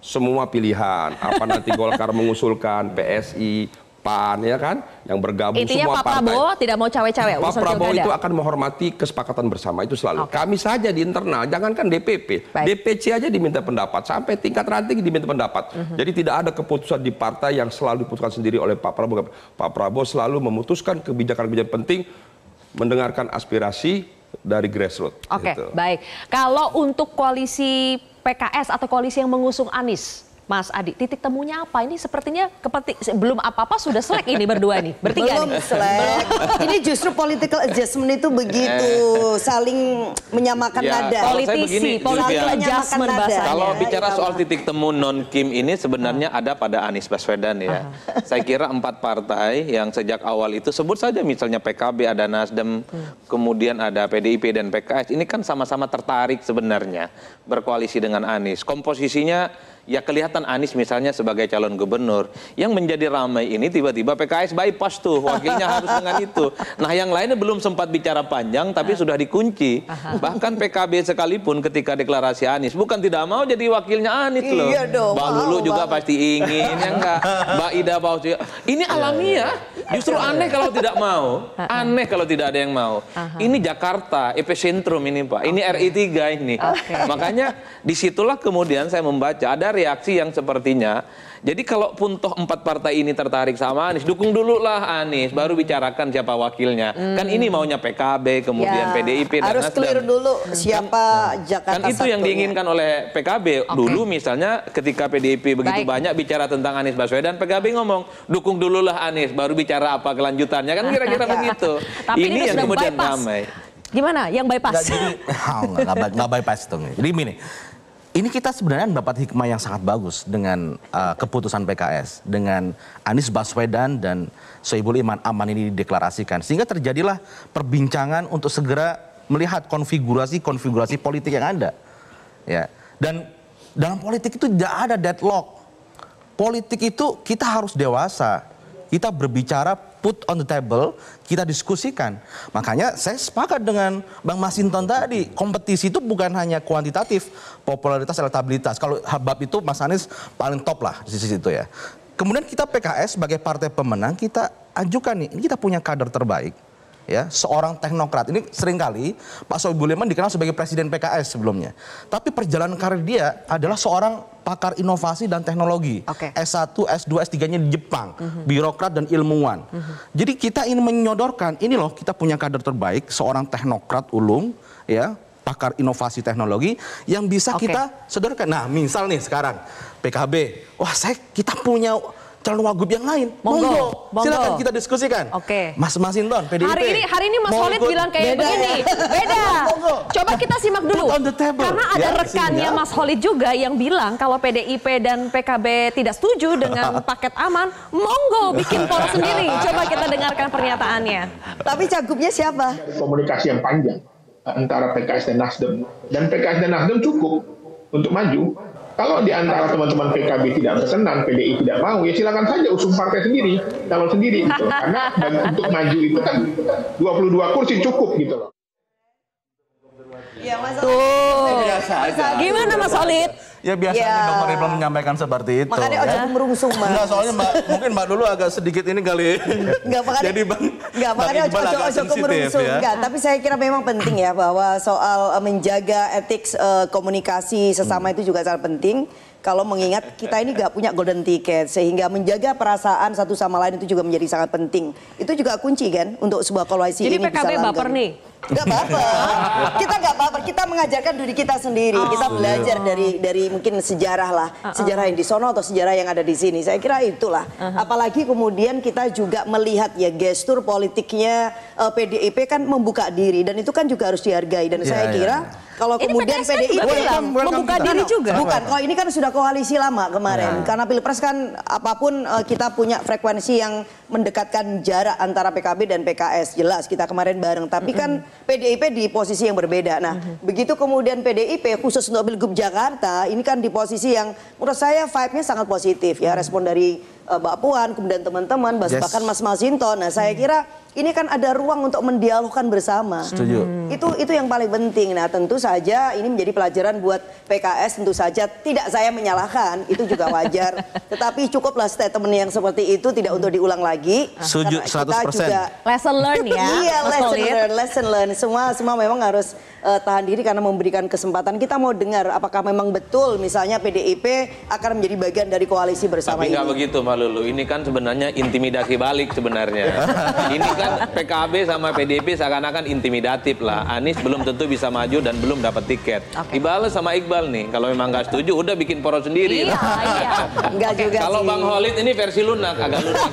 [SPEAKER 10] semua pilihan. Apa nanti Golkar mengusulkan, PSI, PAN ya kan, yang bergabung
[SPEAKER 2] intinya
[SPEAKER 10] semua
[SPEAKER 2] Pak
[SPEAKER 10] partai.
[SPEAKER 2] Prabowo tidak mau cawe-cawe.
[SPEAKER 10] Pak Prabowo itu akan menghormati kesepakatan bersama itu selalu. Kami saja di internal, jangankan DPP, DPC aja diminta pendapat, sampai tingkat ranting diminta pendapat. Jadi tidak ada keputusan di partai yang selalu diputuskan sendiri oleh Pak Prabowo. Pak Prabowo selalu memutuskan kebijakan-kebijakan penting, mendengarkan aspirasi dari grassroots.
[SPEAKER 2] Gitu. Baik. Kalau untuk koalisi PKS atau koalisi yang mengusung Anies, Mas Adi, titik temunya apa? Ini sepertinya belum apa-apa sudah selek ini berdua nih, bertiga
[SPEAKER 1] belum selek. Ini justru political adjustment itu begitu saling menyamakan nada.
[SPEAKER 2] Politisi, political adjustment bahasanya.
[SPEAKER 7] Kalau bicara soal titik temu non Kim ini sebenarnya ada pada Anies Baswedan ya. Saya kira 4 partai yang sejak awal itu sebut saja misalnya PKB, ada Nasdem, kemudian ada PDIP dan PKS. Ini kan sama-sama tertarik sebenarnya berkoalisi dengan Anies. Komposisinya ya kelihatan Anies misalnya sebagai calon gubernur. Yang menjadi ramai ini tiba-tiba PKS bypass tuh, wakilnya harus dengan itu. Nah yang lainnya belum sempat bicara panjang tapi sudah dikunci. Bahkan PKB sekalipun ketika deklarasi Anies bukan tidak mau jadi wakilnya Anies loh.
[SPEAKER 1] Iya dong,
[SPEAKER 7] Mbak Lulu juga pasti ingin, ya enggak? Mbak Ida Pausi. Ini alamiah. Justru aneh kalau tidak mau. Aneh kalau tidak ada yang mau. Ini Jakarta, epicentrum ini Pak. Ini RI 3 ini. Makanya disitulah kemudian saya membaca ada reaksi yang sepertinya Jadi kalaupun toh 4 partai ini tertarik sama Anies, dukung dulu lah Anies, baru bicarakan siapa wakilnya. Kan ini maunya PKB, kemudian PDIP dan
[SPEAKER 1] harus clear dulu siapa Jakarta.
[SPEAKER 7] Kan itu yang diinginkan oleh PKB. Dulu misalnya ketika PDIP begitu banyak bicara tentang Anies Baswedan, PKB ngomong dukung dulu lah Anies, baru bicara apa kelanjutannya. Kan kira-kira begitu. Ini yang kemudian damai.
[SPEAKER 2] Gimana? Yang bypass?
[SPEAKER 5] Nggak bypass dong. Jadi gini. Ini kita sebenarnya mendapat hikmah yang sangat bagus dengan keputusan PKS, dengan Anies Baswedan dan Sohibul Iman Aman ini dideklarasikan. Sehingga terjadilah perbincangan untuk segera melihat konfigurasi politik yang ada. Ya. Dan dalam politik itu tidak ada deadlock. Politik itu kita harus dewasa. Kita berbicara, put on the table, kita diskusikan. Makanya saya sepakat dengan Bang Masinton tadi, kompetisi itu bukan hanya kuantitatif, popularitas, elektabilitas. Kalau bab itu Mas Anies paling top lah di sisi itu ya. Kemudian kita PKS sebagai partai pemenang, kita ajukan nih, ini kita punya kader terbaik. Ya, seorang teknokrat. Ini seringkali Pak Sohibul Iman dikenal sebagai presiden PKS sebelumnya. Tapi perjalanan karir dia adalah seorang pakar inovasi dan teknologi. S1, S2, S3-nya di Jepang. Birokrat dan ilmuwan. Jadi kita ingin menyodorkan, ini loh kita punya kader terbaik, seorang teknokrat ulung, ya, pakar inovasi teknologi yang bisa kita sodorkan. Nah, misal nih sekarang PKB, wah kita punya calon wagub yang lain, monggo. Silakan kita diskusikan. Mas Masinton, PDIP.
[SPEAKER 2] Hari ini Mas Holid bilang kayak begini, beda. Coba kita simak dulu. Karena ada rekannya Mas Holid juga yang bilang kalau PDIP dan PKB tidak setuju dengan paket aman, monggo bikin poros sendiri. Coba kita dengarkan pernyataannya.
[SPEAKER 1] Tapi cagupnya siapa?
[SPEAKER 14] Komunikasi yang panjang antara PKS dan Nasdem. Dan PKS dan Nasdem cukup untuk maju. Kalau di antara teman-teman PKB tidak berkenan, PDI tidak mau, ya silakan saja usung partai sendiri, calon sendiri gitu. Karena untuk maju itu kan 22 kursi cukup gitu loh.
[SPEAKER 1] Ya, Mas
[SPEAKER 2] Gimana Mas Holid?
[SPEAKER 5] Ya biasanya Dr. Ridwan menyampaikan seperti itu.
[SPEAKER 1] Makanya ojo merungsung, Mas.
[SPEAKER 5] Enggak, soalnya mungkin Mbak dulu agak sedikit ini kali. Jadi
[SPEAKER 1] makanya ojo merungsung. Enggak, tapi saya kira memang penting ya bahwa soal menjaga etik komunikasi sesama itu juga sangat penting. Kalau mengingat kita ini nggak punya golden ticket, sehingga menjaga perasaan satu sama lain itu juga menjadi sangat penting. Itu juga kunci kan untuk sebuah koalisi ini bisa langgeng.
[SPEAKER 2] Jadi PKB baper nih?
[SPEAKER 1] Nggak baper. Kita nggak baper. Kita mengajarkan diri kita sendiri. Kita belajar dari mungkin sejarah lah, sejarah yang di sono atau sejarah yang ada di sini. Saya kira itulah. Apalagi kemudian kita juga melihat ya gestur politiknya PDIP kan membuka diri dan itu kan juga harus dihargai. Dan saya kira kalau kemudian PDIP
[SPEAKER 2] membuka diri juga.
[SPEAKER 1] Bukan, kalau ini kan sudah koalisi lama kemarin. Karena Pilpres kan apapun kita punya frekuensi yang mendekatkan jarak antara PKB dan PKS. Jelas kita kemarin bareng. Tapi kan PDIP di posisi yang berbeda. Nah, begitu kemudian PDIP khusus untuk Pilgub Jakarta, ini kan di posisi yang menurut saya vibe-nya sangat positif ya. Respon dari Mbak Puan, kemudian teman-teman, bahkan Mas Masinton. Nah, saya kira ini kan ada ruang untuk mendialogkan bersama.
[SPEAKER 5] Setuju.
[SPEAKER 1] Itu yang paling penting. Nah, tentu saja ini menjadi pelajaran buat PKS. Tentu saja tidak saya menyalahkan, itu juga wajar. Tetapi cukuplah statement yang seperti itu tidak untuk diulang lagi.
[SPEAKER 5] Setuju 100%.
[SPEAKER 1] Juga,
[SPEAKER 2] lesson learn ya.
[SPEAKER 1] Iya, lesson learn. Semua memang harus tahan diri karena memberikan kesempatan. Kita mau dengar apakah memang betul misalnya PDIP akan menjadi bagian dari koalisi bersama ini.
[SPEAKER 7] Tapi nggak begitu Mbak Lulu. Ini kan sebenarnya intimidasi balik sebenarnya. Ini kan PKB sama PDIP seakan-akan intimidatif lah. Anies belum tentu bisa maju dan belum dapat tiket. Dibales sama Iqbal nih. Kalau memang nggak setuju, udah bikin poros sendiri.
[SPEAKER 1] Enggak juga
[SPEAKER 7] Kalau Bang Holid ini versi lunak, agak lunak.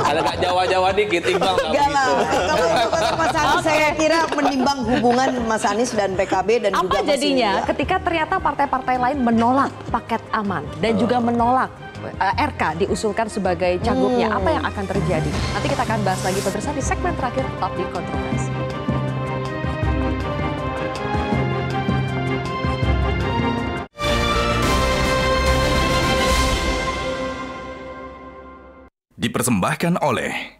[SPEAKER 7] Agak Jawa-Jawa dikit, Iqbal nggak begitu.
[SPEAKER 1] Kalau itu kata Mas Anies, saya kira menimbang hubungan Mas Anies dan PKB dan juga
[SPEAKER 2] apa jadinya ketika ternyata partai-partai lain menolak paket aman dan juga menolak RK diusulkan sebagai cagupnya, apa yang akan terjadi? Nanti kita akan bahas lagi pemirsa di segmen terakhir, tetap di Kontroversi.
[SPEAKER 11] Dipersembahkan oleh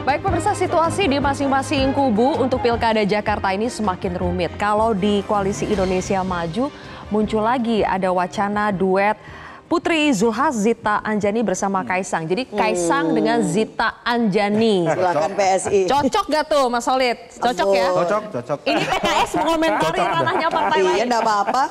[SPEAKER 2] Baik pemirsa, situasi di masing-masing kubu untuk Pilkada Jakarta ini semakin rumit. Kalau di Koalisi Indonesia Maju muncul lagi ada wacana duet Putri Zulhas Zita Anjani bersama Kaisang. Jadi Kaisang dengan Zita Anjani.
[SPEAKER 1] Silakan PSI.
[SPEAKER 2] Cocok gak tuh Mas Solid? Cocok ya?
[SPEAKER 5] Cocok.
[SPEAKER 2] Ini PKS mengomentari ranahnya partai lain.
[SPEAKER 1] Iya, enggak apa-apa.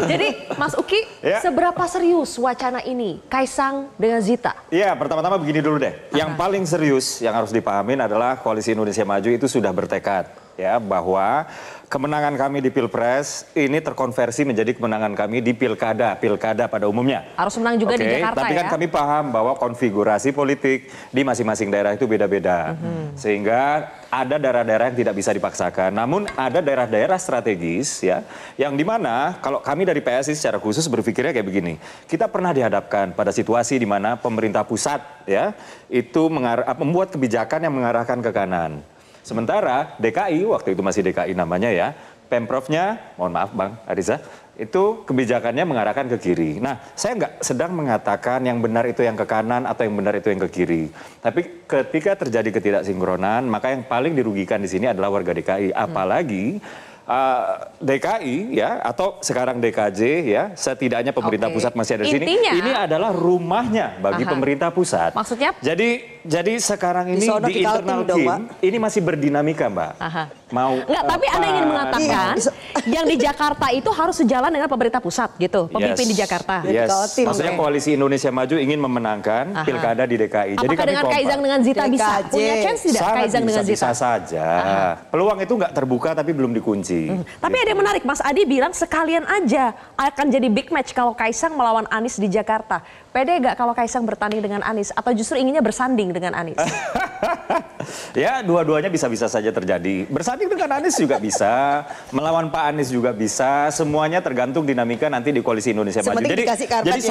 [SPEAKER 2] Jadi Mas Uki, seberapa serius wacana ini Kaisang dengan Zita?
[SPEAKER 9] Iya, pertama-tama begini dulu deh. Yang paling serius yang harus dipahamin adalah Koalisi Indonesia Maju itu sudah bertekad ya bahwa kemenangan kami di Pilpres ini terkonversi menjadi kemenangan kami di pilkada pada umumnya.
[SPEAKER 2] Harus menang juga di Jakarta
[SPEAKER 9] tapi kan
[SPEAKER 2] ya?
[SPEAKER 9] kami paham bahwa konfigurasi politik di masing-masing daerah itu beda-beda. Sehingga ada daerah-daerah yang tidak bisa dipaksakan. Namun ada daerah-daerah strategis ya yang dimana kalau kami dari PSI secara khusus berpikirnya kayak begini. Kita pernah dihadapkan pada situasi di mana pemerintah pusat ya itu membuat kebijakan yang mengarahkan ke kanan. Sementara DKI, waktu itu masih DKI namanya ya, Pemprovnya, mohon maaf Bang Ariza, itu kebijakannya mengarahkan ke kiri. Nah, saya nggak sedang mengatakan yang benar itu yang ke kanan atau yang benar itu yang ke kiri. Tapi ketika terjadi ketidaksinkronan, maka yang paling dirugikan di sini adalah warga DKI. Apalagi DKI ya atau sekarang DKJ ya setidaknya pemerintah pusat masih ada di sini. Ini adalah rumahnya bagi pemerintah pusat.
[SPEAKER 2] Maksudnya?
[SPEAKER 9] Jadi sekarang ini di internal tim ini masih berdinamika Mbak. Mau
[SPEAKER 2] enggak, tapi Anda ingin mengatakan yang di Jakarta itu harus sejalan dengan pemerintah pusat gitu, pemimpin di Jakarta.
[SPEAKER 9] Maksudnya Koalisi Indonesia Maju ingin memenangkan pilkada di DKI.
[SPEAKER 2] Apakah jadi dengan Kaisang dengan Zita bisa? Punya chance tidak Kaisang dengan Zita?
[SPEAKER 9] Bisa saja. Peluang itu nggak terbuka tapi belum dikunci.
[SPEAKER 2] Tapi ada yang menarik, Mas Adi bilang sekalian aja akan jadi big match kalau Kaisang melawan Anies di Jakarta. Pede gak kalau Kaisang bertanding dengan Anies atau justru inginnya bersanding dengan Anies?
[SPEAKER 9] Ya dua-duanya bisa-bisa saja terjadi. Bersanding dengan Anies juga bisa, melawan Pak Anies juga bisa. Semuanya tergantung dinamika nanti di Koalisi Indonesia Maju. Jadi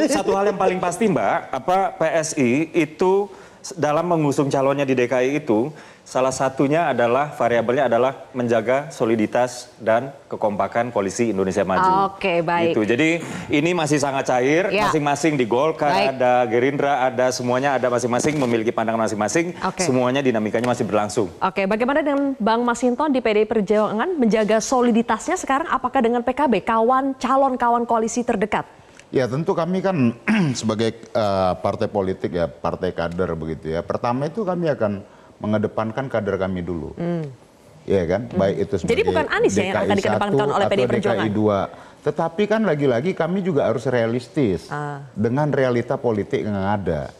[SPEAKER 9] satu hal yang paling pasti Mbak, PSI itu dalam mengusung calonnya di DKI itu salah satunya adalah variabelnya adalah menjaga soliditas dan kekompakan Koalisi Indonesia Maju.
[SPEAKER 2] Oke, baik.
[SPEAKER 9] Gitu. Jadi ini masih sangat cair, masing-masing di Golkar ada, Gerindra ada, semuanya ada masing-masing memiliki pandangan masing-masing, semuanya dinamikanya masih berlangsung.
[SPEAKER 2] Oke, bagaimana dengan Bang Masinton di PDI Perjuangan menjaga soliditasnya sekarang apakah dengan PKB, calon kawan koalisi terdekat?
[SPEAKER 8] Ya tentu kami kan sebagai partai politik ya, partai kader begitu ya. Pertama itu kami akan mengedepankan kader kami dulu. Iya kan, baik itu sebagai
[SPEAKER 2] jadi bukan Anies ya yang akan dikedepankan oleh PDI Perjuangan?
[SPEAKER 8] DKI 2. Tetapi kan lagi-lagi kami juga harus realistis dengan realita politik yang ada.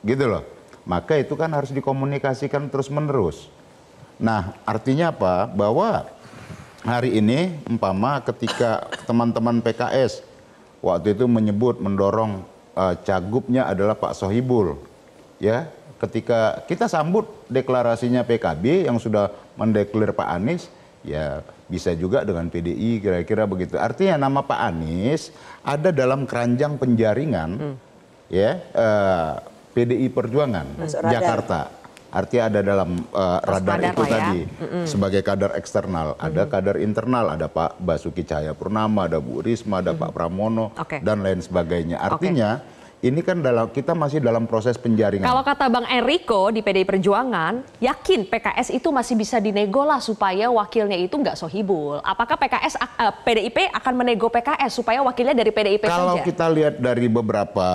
[SPEAKER 8] Gitu loh. Maka itu kan harus dikomunikasikan terus-menerus. Nah artinya apa? Bahwa hari ini umpama ketika teman-teman PKS waktu itu mendorong cagupnya adalah Pak Sohibul, ya. Ketika kita sambut deklarasinya PKB yang sudah mendeklar Pak Anies, ya bisa juga dengan PDI kira-kira begitu. Artinya nama Pak Anies ada dalam keranjang penjaringan, ya PDI Perjuangan Jakarta. Artinya ada dalam radar itu tadi sebagai kader eksternal, ada kader internal, ada Pak Basuki Cahayapurnama, ada Bu Risma, ada Pak Pramono dan lain sebagainya. Artinya ini kan kita masih dalam proses penjaringan.
[SPEAKER 2] Kalau kata Bang Enrico di PDI Perjuangan, yakin PKS itu masih bisa dinego lah supaya wakilnya itu nggak Sohibul. Apakah PDIP akan menego PKS supaya wakilnya dari PDIP saja?
[SPEAKER 8] Kalau kita lihat dari beberapa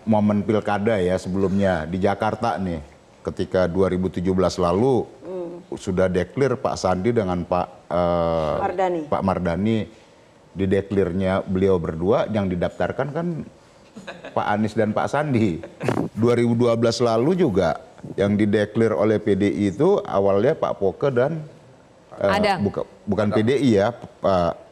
[SPEAKER 8] momen pilkada ya sebelumnya di Jakarta nih, ketika 2017 lalu sudah deklir Pak Sandi dengan Pak Mardani, dideklirnya beliau berdua, yang didaftarkan kan Pak Anies dan Pak Sandi. 2012 lalu juga yang dideklir oleh PDI itu awalnya Pak Poke dan bukan PDI ya,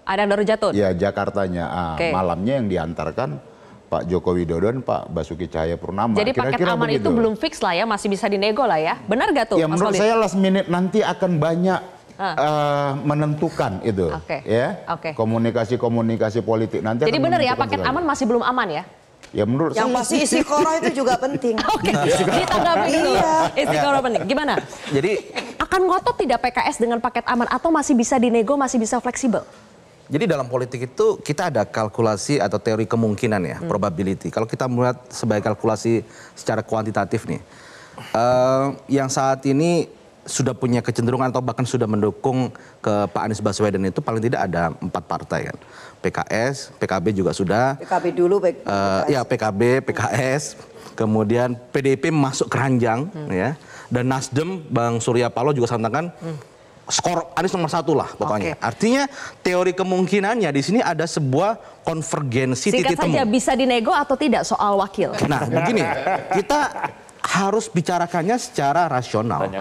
[SPEAKER 2] Adang Darujatun.
[SPEAKER 8] Ya Jakartanya. Malamnya yang diantarkan Pak Joko Widodo dan Pak Basuki Cahayapurnama.
[SPEAKER 2] Jadi paket aman begitu. Itu belum fix lah ya, masih bisa dinego lah ya. Benar gak tuh?
[SPEAKER 8] Ya
[SPEAKER 2] Mas
[SPEAKER 8] menurut saya last minute nanti akan banyak menentukan itu, ya komunikasi politik nanti.
[SPEAKER 2] Jadi benar ya paket aman masih belum aman ya?
[SPEAKER 8] Ya menurut
[SPEAKER 1] yang pasti istiqoroh itu juga penting.
[SPEAKER 2] Ditanggapi dulu. Istiqoroh penting. Gimana?
[SPEAKER 5] Jadi
[SPEAKER 2] akan ngotot tidak PKS dengan paket aman atau masih bisa dinego, masih bisa fleksibel?
[SPEAKER 5] Jadi dalam politik itu kita ada kalkulasi atau teori kemungkinan ya, probability. Kalau kita melihat sebagai kalkulasi secara kuantitatif nih, yang saat ini sudah punya kecenderungan atau bahkan sudah mendukung ke Pak Anies Baswedan itu paling tidak ada 4 partai kan. PKS, PKB juga sudah.
[SPEAKER 1] PKB dulu,
[SPEAKER 5] ya PKB, PKS, kemudian PDIP masuk keranjang, ya. Dan Nasdem, Bang Surya Paloh juga sampaikan skor Anies nomor 1 lah pokoknya. Artinya teori kemungkinannya di sini ada sebuah konvergensi titik temu.
[SPEAKER 2] Singkat saja, bisa dinego atau tidak soal wakil?
[SPEAKER 5] Nah, begini, kita harus bicarakannya secara rasional.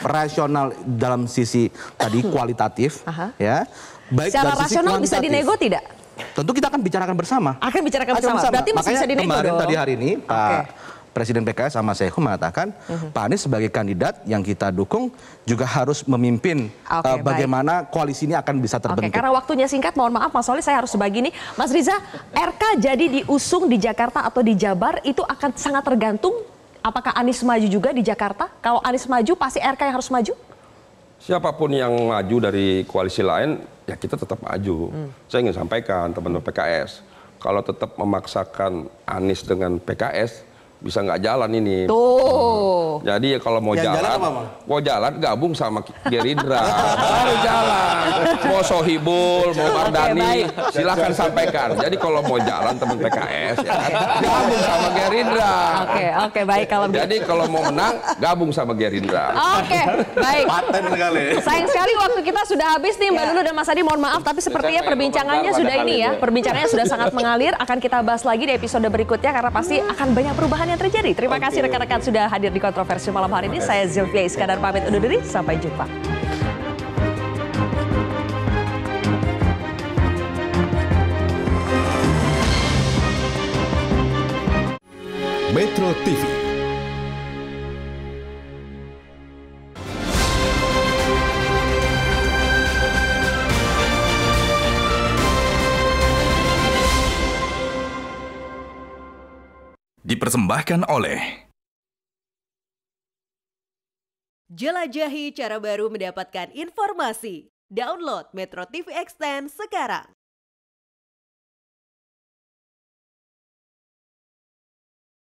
[SPEAKER 5] Rasional dalam sisi tadi kualitatif, ya. Baik
[SPEAKER 2] secara
[SPEAKER 5] dari sisi
[SPEAKER 2] rasional bisa dinego tidak?
[SPEAKER 5] Tentu kita akan bicarakan bersama.
[SPEAKER 2] Akan bicarakan bersama. Berarti masih bisa dinego
[SPEAKER 5] kemarin
[SPEAKER 2] dong.
[SPEAKER 5] Tadi hari ini Pak Presiden PKS sama Saihu mengatakan Pak Anies sebagai kandidat yang kita dukung juga harus memimpin bagaimana koalisi ini akan bisa terbentuk.
[SPEAKER 2] Karena waktunya singkat, mohon maaf Mas Solih, saya harus sebagi ini. Mas Riza, RK jadi diusung di Jakarta atau di Jabar itu akan sangat tergantung apakah Anies maju juga di Jakarta? Kalau Anies maju pasti RK yang harus maju?
[SPEAKER 10] Siapapun yang maju dari koalisi lain, ya kita tetap maju. Saya ingin sampaikan teman-teman PKS, kalau tetap memaksakan Anies dengan PKS, bisa nggak jalan ini.
[SPEAKER 2] Tuh.
[SPEAKER 10] Jadi kalau mau jalan gabung sama Gerindra. Baru jalan. Mau Sohibul, mau Mardani, silakan sampaikan. Jadi kalau mau jalan teman PKS, ya kan, gabung sama Gerindra.
[SPEAKER 2] Oke, baik kalau begitu.
[SPEAKER 10] Jadi kalau mau menang, gabung sama Gerindra.
[SPEAKER 2] Oke, baik. Sayang sekali waktu kita sudah habis nih Mbak Lulu dan Mas Adi, mohon maaf tapi sepertinya perbincangannya sudah ini ya. Perbincangannya sudah sangat mengalir. Akan kita bahas lagi di episode berikutnya karena pasti akan banyak perubahan yang terjadi. Terima kasih rekan-rekan sudah hadir di Kontroversi malam hari ini. Saya Zilvia Iskandar pamit undur diri. Sampai jumpa.
[SPEAKER 11] Metro TV. Dipersembahkan oleh
[SPEAKER 15] Jelajahi cara baru mendapatkan informasi. Download Metro TV Extend sekarang.